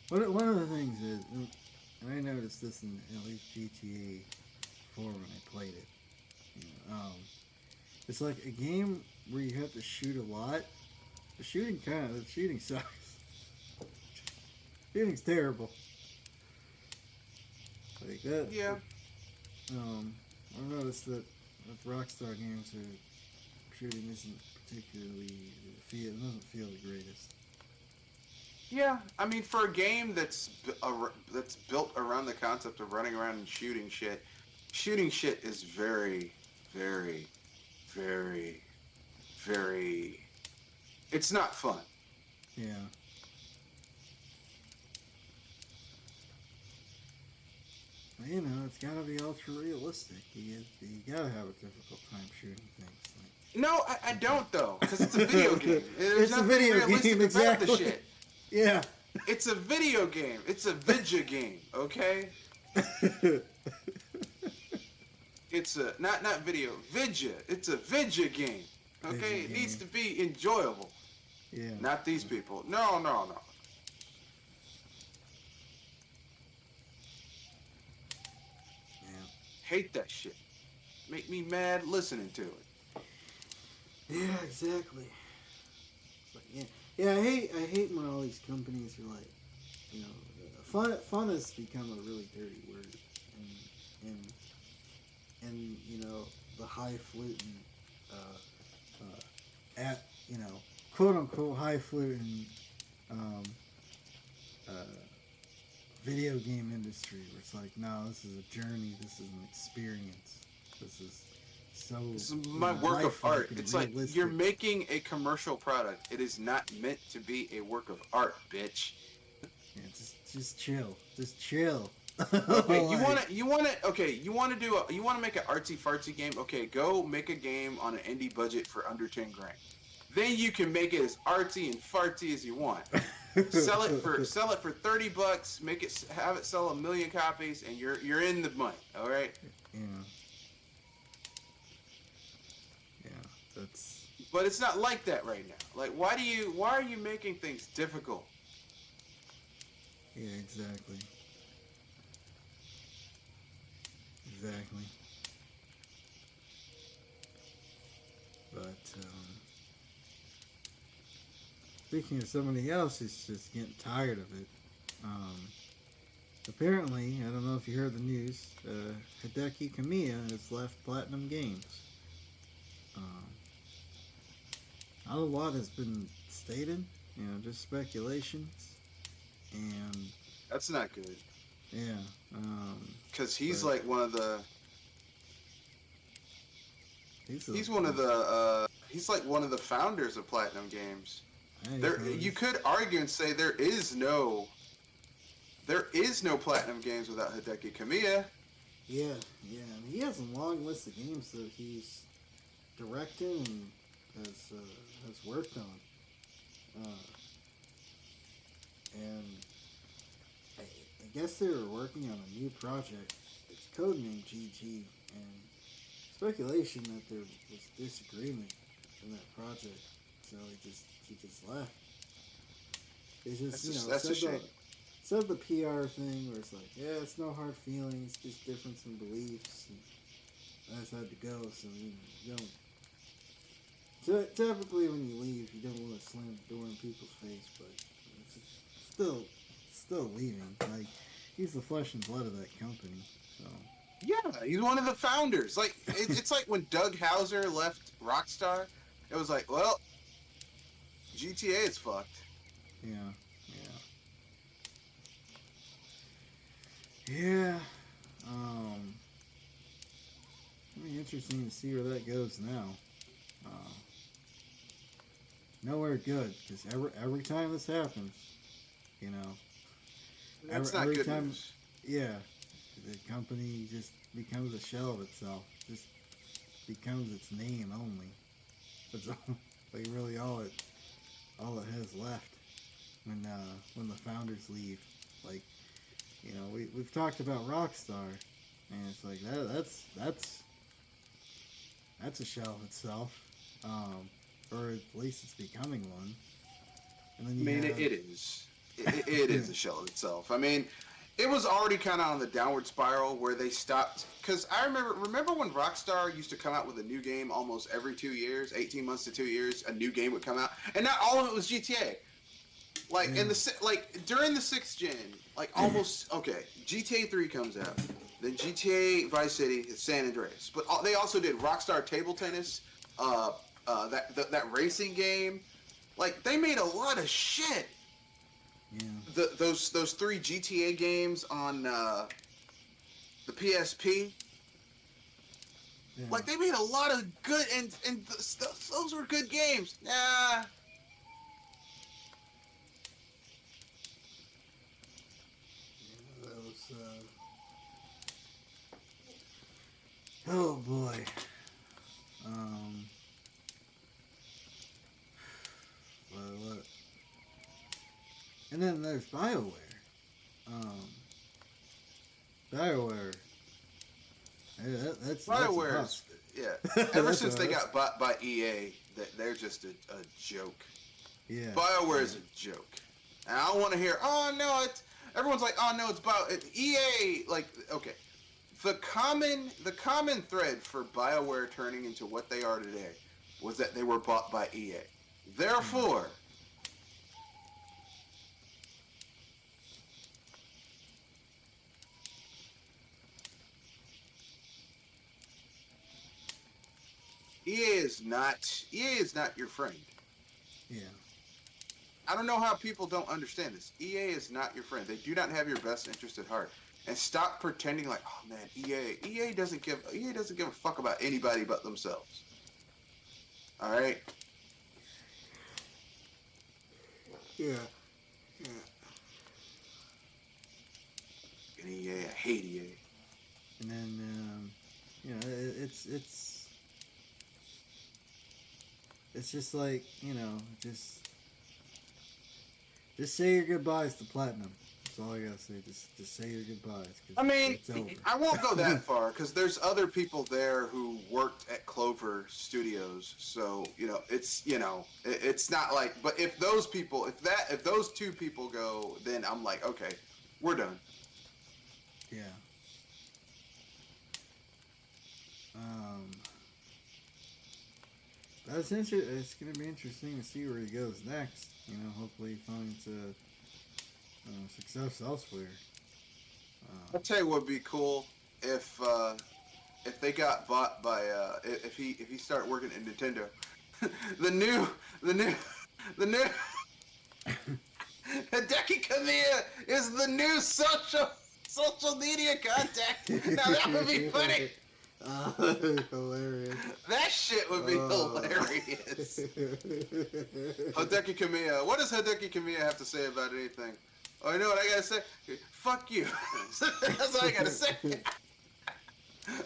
one of the things is, and I noticed this in at least GTA 4 when I played it. It's like a game where you have to shoot a lot. The shooting sucks. Shooting's terrible. Like that. Yeah. I noticed that with Rockstar games, their shooting isn't particularly it doesn't feel the greatest. Yeah, I mean, for a game that's built around the concept of running around and shooting shit is very, very, very, very. It's not fun. Yeah. Well, it's got to be ultra realistic. You gotta have a difficult time shooting things. No, I don't though, because it's a video game. There's It's a nothing video realistic game, about the exactly. shit. Yeah. It's a video game. It's a vidya game, okay? It's a not video, vidya. It's a vidya game, okay? Vidya It needs to game. be enjoyable. Yeah. Not these people. No. Yeah. Hate that shit. Make me mad listening to it. Yeah, exactly. It's like, yeah, I hate when all these companies are like, fun has become a really dirty word, and the highfalutin, at quote unquote highfalutin, um, uh, video game industry where it's like, no, this is a journey, this is an experience, this is This is my work of art. It's like you're making a commercial product. It is not meant to be a work of art, bitch. Yeah, just chill. Just chill. Okay, you want to make an artsy fartsy game? Okay, go make a game on an indie budget for under 10 grand. Then you can make it as artsy and fartsy as you want. Sell it for $30. Have it sell 1 million copies, and you're in the money. All right. Yeah. That's. But it's not like that right now. Like, why are you making things difficult? Yeah, exactly. Exactly. But speaking of somebody else who's just getting tired of it, apparently, I don't know if you heard the news, Hideki Kamiya has left Platnum Games. Not a lot has been stated, just speculations, and That's not good. yeah, Because he's but- like one of the. he's Like one of the founders of Platinum Games. Hey, You could argue and say there is no Platinum Games without Hideki Kamiya. Yeah, and he has a long list of games that he's directing and has worked on. And I guess they were working on a new project. It's codenamed GG, and speculation that there was disagreement in that project, so he just left. It's just That's a shame. said the PR thing where it's like, yeah, it's no hard feelings, just difference in beliefs, and I just had to go. So you don't. So typically, when you leave, you don't want to slam the door in people's face, but it's still leaving. Like, he's the flesh and blood of that company. So Yeah, he's one of the founders. Like it's like when Doug Hauser left Rockstar. It was like, well, GTA is fucked. Yeah. It'll be interesting to see where that goes now. Nowhere good, because every time this happens, That's not every good time, news. yeah, the company just becomes a shell of itself. Just becomes its name only. That's like really all it has left when the founders leave. Like, we've talked about Rockstar, and it's like that's a shell of itself, or at least it's becoming one. And then I you mean, have it is. It is a shell of itself. I mean, it was already kind of on the downward spiral where they stopped. Because I remember when Rockstar used to come out with a new game almost every 2 years, 18 months to 2 years, a new game would come out, and not all of it was GTA. Like Yeah. in the during the sixth gen, like almost okay, GTA 3 comes out, then GTA Vice City, San Andreas, but they also did Rockstar Table Tennis, that racing game. Like they made a lot of shit. Yeah. Those three GTA games on the PSP, Yeah. like they made a lot of good and those were good games. Nah. That was, oh boy. Um. What? And then there's BioWare. Um. BioWare. That's BioWare's, yeah. Ever since they got bought by EA, they're just a joke. Yeah. BioWare is a joke. And I don't want to hear, oh no, it's everyone's like, oh no, it's about EA. Like, okay, the common thread for BioWare turning into what they are today was that they were bought by EA. Therefore, EA is not your friend. Yeah. I don't know how people don't understand this. EA is not your friend. They do not have your best interest at heart. And stop pretending like, oh man, EA doesn't give a fuck about anybody but themselves. All right. Yeah. And EA, I hate EA. And then, it's just like, just say your goodbyes to Platinum. That's all I gotta say. Just say your goodbyes. 'Cause I mean, it's over. I won't go that far because there's other people there who worked at Clover Studios. So it's not like. But if those two people go, then I'm like, okay, we're done. Yeah. That's it's gonna be interesting to see where he goes next. Hopefully he finds success elsewhere. I'll tell you what would be cool if they got bought by if he started working at Nintendo. the new Hideki Kamiya is the new social media contact. Now that would be funny. Hilarious. That shit would be hilarious. Hideki Kamiya. What does Hideki Kamiya have to say about anything? Oh, you know what I gotta say? Fuck you. That's all I gotta say.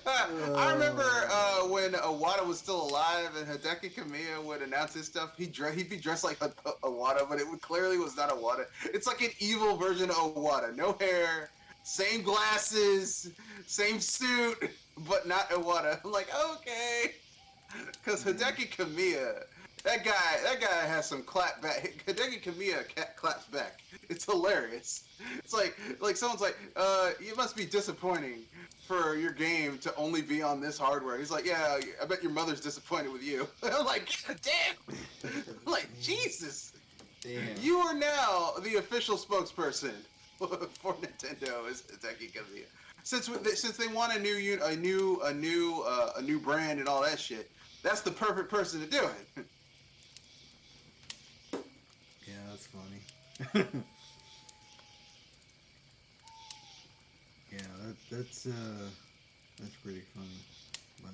I remember when Iwata was still alive and Hideki Kamiya would announce his stuff. He'd be dressed like Iwata, but clearly was not Iwata. It's like an evil version of Iwata. No hair, same glasses, same suit, but not Iwata. I'm like, okay. Because Hideki Kamiya, that guy has some clap back. Hideki Kamiya claps back. It's hilarious. It's like someone's like, it must be disappointing for your game to only be on this hardware. He's like, yeah, I bet your mother's disappointed with you. I'm like, God damn. I'm like, Jesus. Damn. You are now the official spokesperson for Nintendo is Hideki Kamiya. Since they want a new brand and all that shit, that's the perfect person to do it. Yeah, that's funny. Yeah, that's pretty funny. But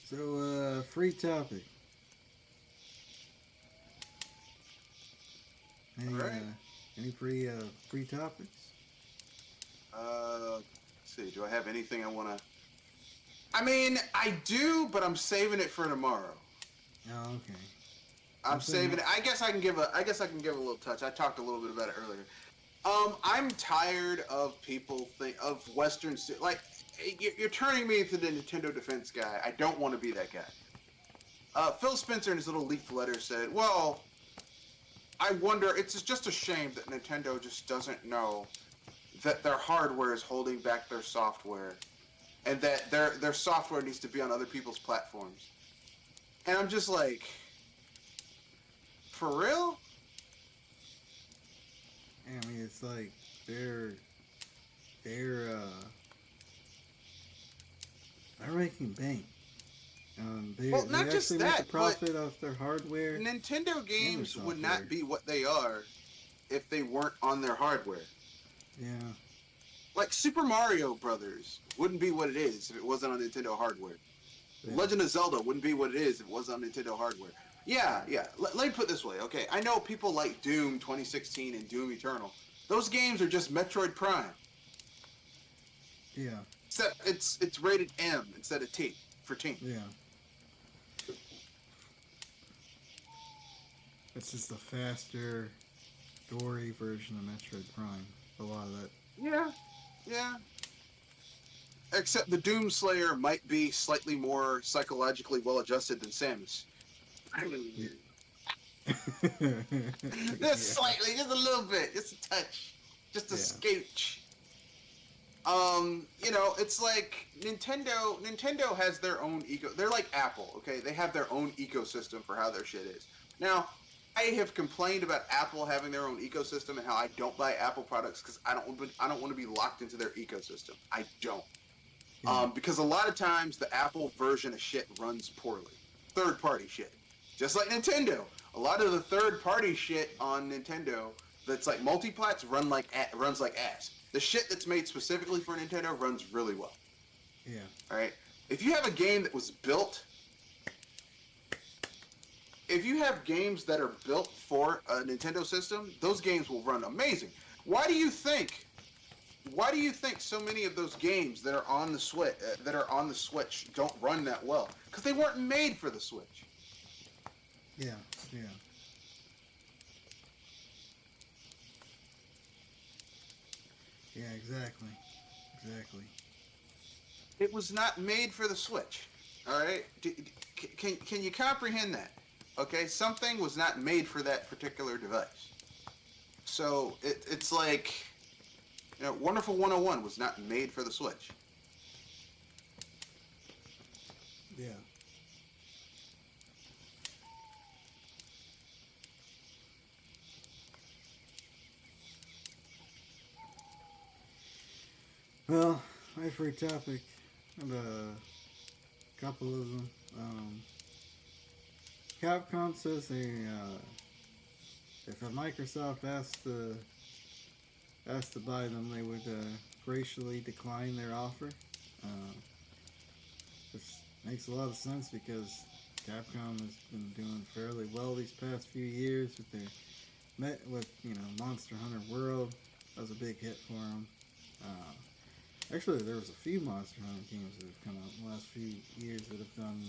so, free topic. Any free topics? Let's see. Do I have anything I want to? I mean, I do, but I'm saving it for tomorrow. Oh, okay. I'm saving it. I guess I can give a little touch. I talked a little bit about it earlier. I'm tired of people of Western like you're turning me into the Nintendo defense guy. I don't want to be that guy. Phil Spencer in his little leaked letter said, "Well, I wonder. It's just a shame that Nintendo just doesn't know that their hardware is holding back their software, and that their software needs to be on other people's platforms." And I'm just like, for real? I mean, it's like they're they're making bank. Well, They not just actually make that, a profit off their hardware Nintendo and their games would software. not be what they are if they weren't on their hardware. Yeah, Like Super Mario Brothers wouldn't be what it is if it wasn't on Nintendo hardware. yeah, Legend of Zelda wouldn't be what it is if it wasn't on Nintendo hardware. Yeah, yeah. Let me put it this way, okay? I know people like Doom 2016 and Doom Eternal. Those games are just Metroid Prime. yeah, Except it's rated M instead of T for teen. yeah. It's just a faster, gory version of Metroid Prime. A lot of that. Yeah, yeah. Except the Doom Slayer might be slightly more psychologically well adjusted than Samus. Yeah. Just slightly, just a little bit, just a touch, just a Yeah. scooch. It's like Nintendo has their own they're like Apple, okay? They have their own ecosystem for how their shit is. Now, I have complained about Apple having their own ecosystem and how I don't buy Apple products because I don't want to be locked into their ecosystem. I don't. Yeah. Because a lot of times the Apple version of shit runs poorly. Third party shit. Just like Nintendo. A lot of the third party shit on Nintendo that's like multiplats runs like ass. The shit that's made specifically for Nintendo runs really well. Yeah. Alright? If you have a game that was built if you have games that are built for a Nintendo system, those games will run amazing. Why do you think so many of those games that are on the Switch don't run that well? Because they weren't made for the Switch. Yeah. Yeah. Yeah. Exactly. Exactly. It was not made for the Switch. All right, can you comprehend that? Okay, something was not made for that particular device. So it's like, Wonderful 101 was not made for the Switch. Yeah. Well, my favorite topic. I have a couple of them. Capcom says if a Microsoft asked to buy them, they would graciously decline their offer. This makes a lot of sense because Capcom has been doing fairly well these past few years with Monster Hunter World. That was a big hit for them. Actually, there was a few Monster Hunter games that have come out in the last few years that have done.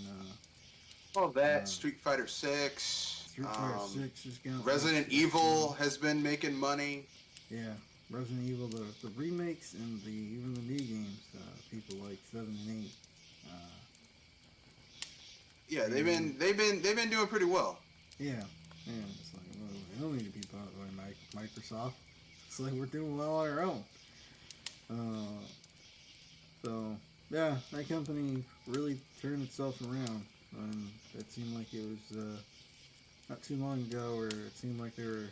All that Street Fighter 6. Street Fighter 6 has gone. Resident Evil has been making money. Yeah, Resident Evil, the remakes and even the new games, people like 7 and 8. Yeah, they've been doing pretty well. Yeah, it's like, well, they don't need to be bought by Microsoft. It's like we're doing well on our own. So yeah, that company really turned itself around, and it seemed like it was not too long ago where it seemed like they were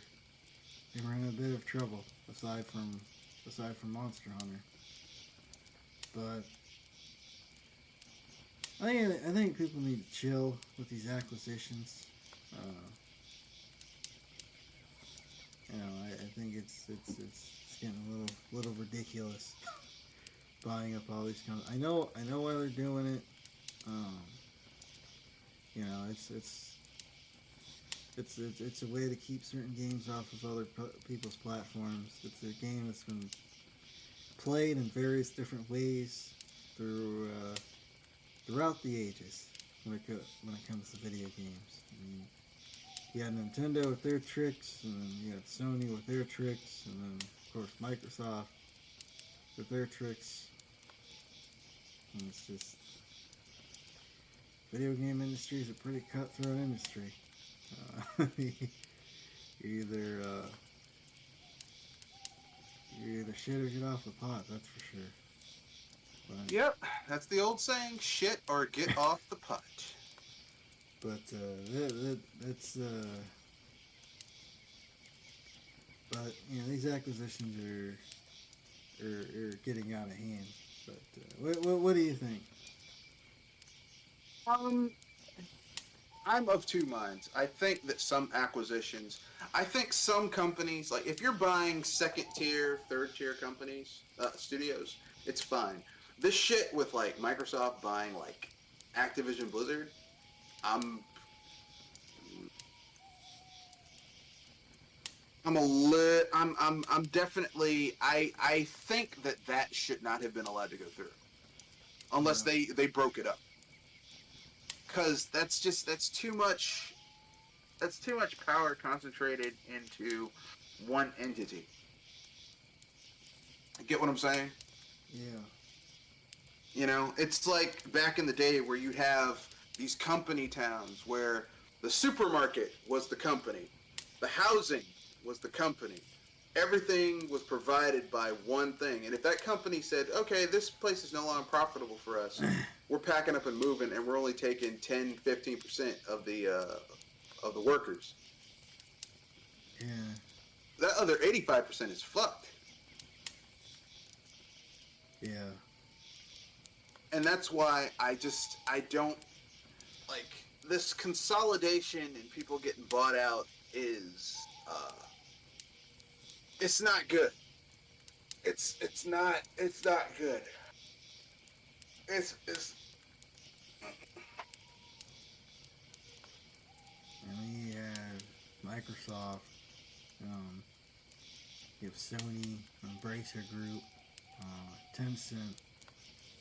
in a bit of trouble aside from Monster Hunter. But I think people need to chill with these acquisitions. I think it's getting a little ridiculous buying up all these companies. I know why they're doing it. It's a way to keep certain games off of other people's platforms. It's a game that's been played in various different ways throughout the ages when it comes to video games. I mean, you had Nintendo with their tricks, and then you had Sony with their tricks, and then of course Microsoft with their tricks. And it's just video game industry is a pretty cutthroat industry. You either you either shit or get off the pot. That's for sure. But, Yep, that's the old saying: shit or get off the pot. but that's but these acquisitions are getting out of hand. But what do you think? Um, I'm of two minds. I think that some acquisitions, I think some companies, like if you're buying second tier, third tier companies, studios, it's fine. This shit with like Microsoft buying like Activision Blizzard, I'm I'm definitely I think that should not have been allowed to go through unless Yeah. they broke it up, because that's too much power concentrated into one entity. Get what I'm saying? Yeah. It's like back in the day where you'd have these company towns where the supermarket was the company, the housing was the company, everything was provided by one thing. And if that company said, okay, this place is no longer profitable for us, we're packing up and moving, and we're only taking 10-15% of the workers, Yeah. that other 85% is fucked. Yeah. And that's why I don't like this consolidation and people getting bought out is it's not good. It's not good. It's And we have Microsoft. Um, you have Sony, Embracer Group, Tencent.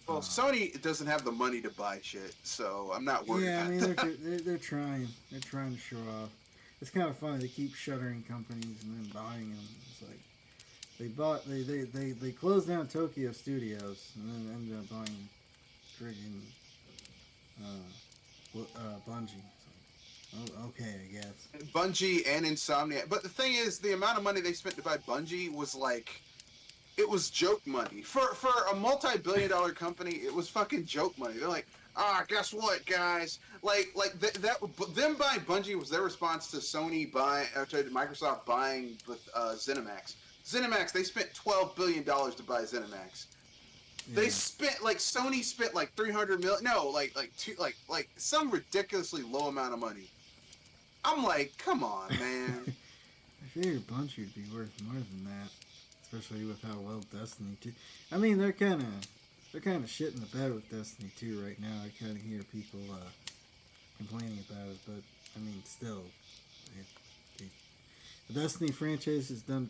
well, Sony doesn't have the money to buy shit, so I'm not worried Yeah, I about mean that. they're trying. They're trying to show off. It's kind of funny. They keep shuttering companies and then buying them. It's like they closed down Tokyo Studios and then ended up buying friggin' Bungie. It's like, oh, okay, I guess. Bungie and Insomniac. But the thing is, the amount of money they spent to buy Bungie was like, it was joke money. For a multi-billion-dollar company, it was fucking joke money. They're like, guess what, guys? Them buying Bungie was their response to to Microsoft buying with ZeniMax. ZeniMax, they spent $12 billion to buy ZeniMax. Yeah, They spent like Sony spent like 300 million. No, like some ridiculously low amount of money. I'm like, come on, man. I figured Bungie would be worth more than that, especially with how well Destiny 2. I mean, they're kind of shitting the bed with Destiny 2 right now. I kind of hear people complaining about it, but I mean, still, it, the Destiny franchise has done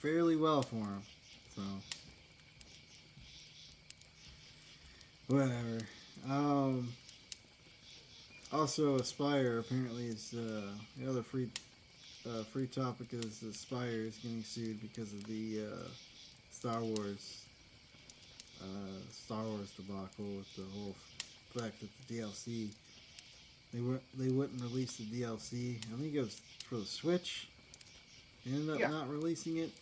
fairly well for them. So whatever. Also, Aspire apparently is the other free topic is Aspire is getting sued because of the Star Wars debacle with the whole fact that the DLC they wouldn't release the DLC. I think it was for the Switch. They ended up Yeah. not releasing it,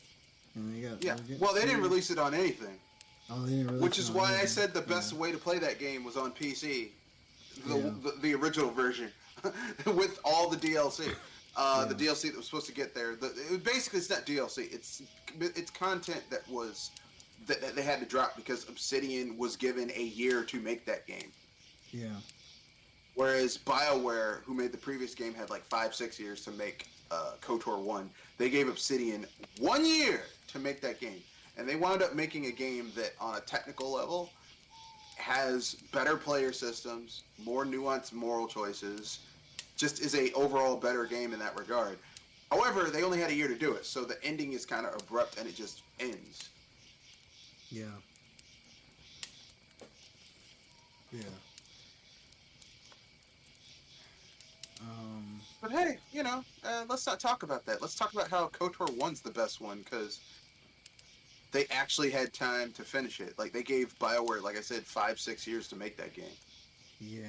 and Yeah. they're getting Well, they didn't sued. release it on anything, Oh, they didn't release which it is on why I anything. said the best Yeah. way to play that game was on PC, Yeah. the original version, with all the DLC. Yeah. The DLC that was supposed to get there. Basically, it's not DLC. It's content that they had to drop because Obsidian was given a year to make that game. Yeah. Whereas BioWare, who made the previous game, had like 5-6 years to make KOTOR 1. They gave Obsidian 1 year to make that game. And they wound up making a game that, on a technical level, has better player systems, more nuanced moral choices, just is a overall better game in that regard. However, they only had a year to do it, so the ending is kind of abrupt and it just ends. Yeah. Yeah. But hey, let's not talk about that. Let's talk about how KOTOR 1's the best one, because they actually had time to finish it. Like, they gave BioWare, like I said, 5-6 years to make that game. Yeah.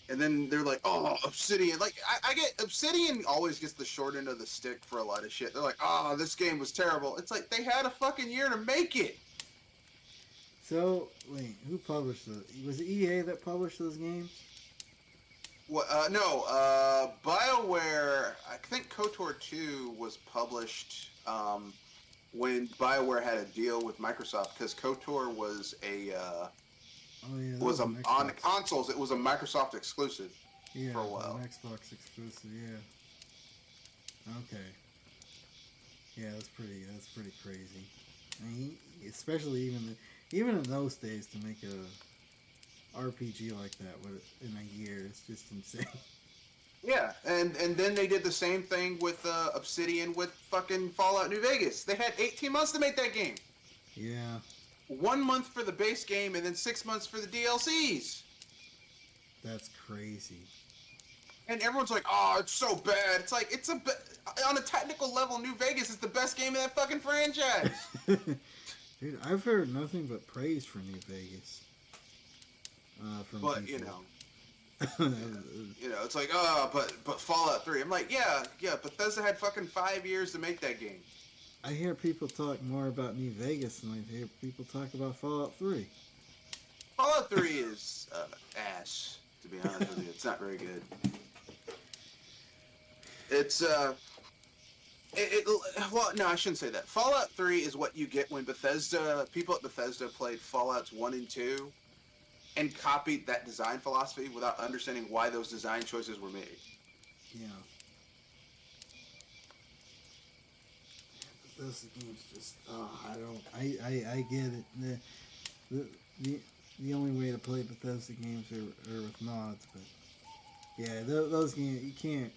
And then they're like, oh, Obsidian. Like, I get Obsidian always gets the short end of the stick for a lot of shit. They're like, oh, this game was terrible. It's like they had a fucking year to make it. So, wait, who published those? Was it EA that published those games? What? No. BioWare. I think KOTOR 2 was published when BioWare had a deal with Microsoft because KOTOR was Oh yeah, that was an on Xbox. consoles. It was a Microsoft exclusive Yeah, for a it was while. an Xbox exclusive. Yeah. Okay. Yeah, that's pretty crazy. I mean, especially even in those days to make a RPG like that in a year, it's just insane. Yeah, and then they did the same thing with Obsidian with fucking Fallout New Vegas. They had 18 months to make that game. Yeah, 1 month for the base game, and then 6 months for the DLCs. that's crazy. And everyone's like, "Oh, it's so bad." It's like on a technical level, New Vegas is the best game in that fucking franchise. Dude, I've heard nothing but praise for New Vegas. From But people. it's like, oh, but Fallout 3. I'm like, yeah, Bethesda had fucking 5 years to make that game. I hear people talk more about New Vegas than I hear people talk about Fallout 3. Fallout 3 is ass, to be honest with you. It's not very good. It's well, no, I shouldn't say that. Fallout 3 is what you get when people at Bethesda played Fallouts 1 and 2 and copied that design philosophy without understanding why those design choices were made. Yeah. Those games just, I get it. The only way to play Bethesda games are with mods, but yeah, those games you can't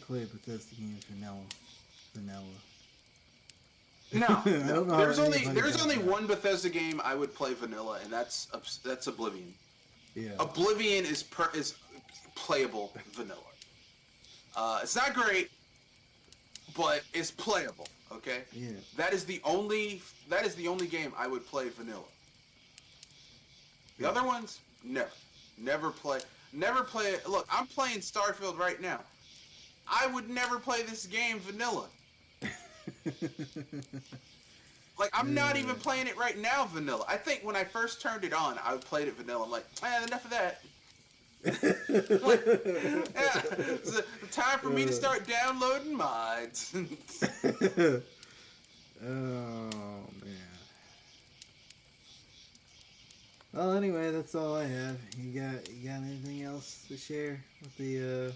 play Bethesda games vanilla. No, I don't know there's how only anybody does that. one Bethesda game I would play vanilla, and that's Oblivion. Yeah. Oblivion is playable vanilla. It's not great, but it's playable. Okay. Yeah. That is the only game I would play vanilla. The other ones, never play it. Look, I'm playing Starfield right now. I would never play this game vanilla. Like, I'm not even playing it right now vanilla. I think when I first turned it on, I played it vanilla. I'm like, enough of that. It's time for me to start downloading mods. Oh man. Well, anyway, that's all I have. You got anything else to share with the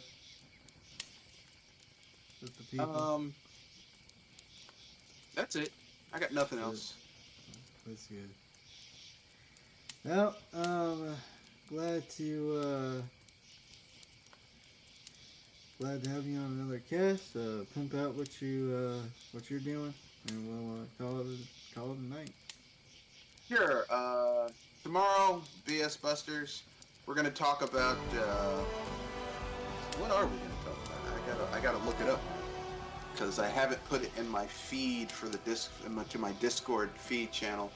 people? That's it. I got nothing else. That's good. Well, glad to have you on another cast. Pimp out what you're doing, and we'll call it a night. Sure. Tomorrow, BS Busters, we're gonna talk about what are we gonna talk about? I gotta look it up because I haven't put it in my feed for the to my Discord feed channel.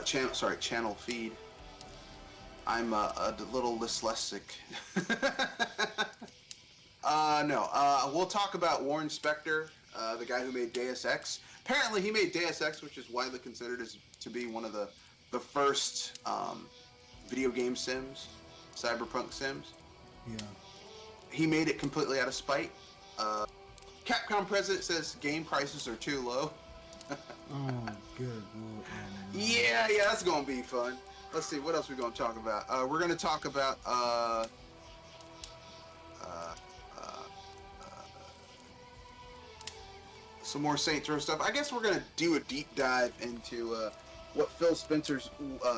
Channel feed. I'm a little dyslexic. No. We'll talk about Warren Spector, the guy who made Deus Ex. Apparently, he made Deus Ex, which is widely considered to be one of the first video game sims, cyberpunk sims. Yeah. He made it completely out of spite. Capcom president says game prices are too low. Oh, good Lord. Yeah, that's gonna be fun. Let's see, what else we're gonna talk about. We're gonna talk about some more Saints Row stuff. I guess we're gonna do a deep dive into what Phil Spencer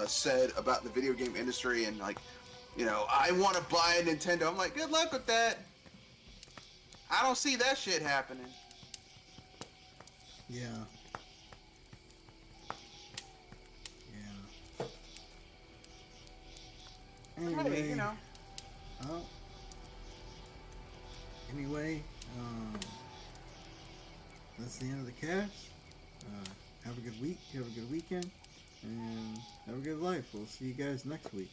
said about the video game industry and I want to buy a Nintendo. I'm like, good luck with that. I don't see that shit happening. Yeah. Anyway, that's the end of the cast. Have a good week. Have a good weekend. And have a good life. We'll see you guys next week.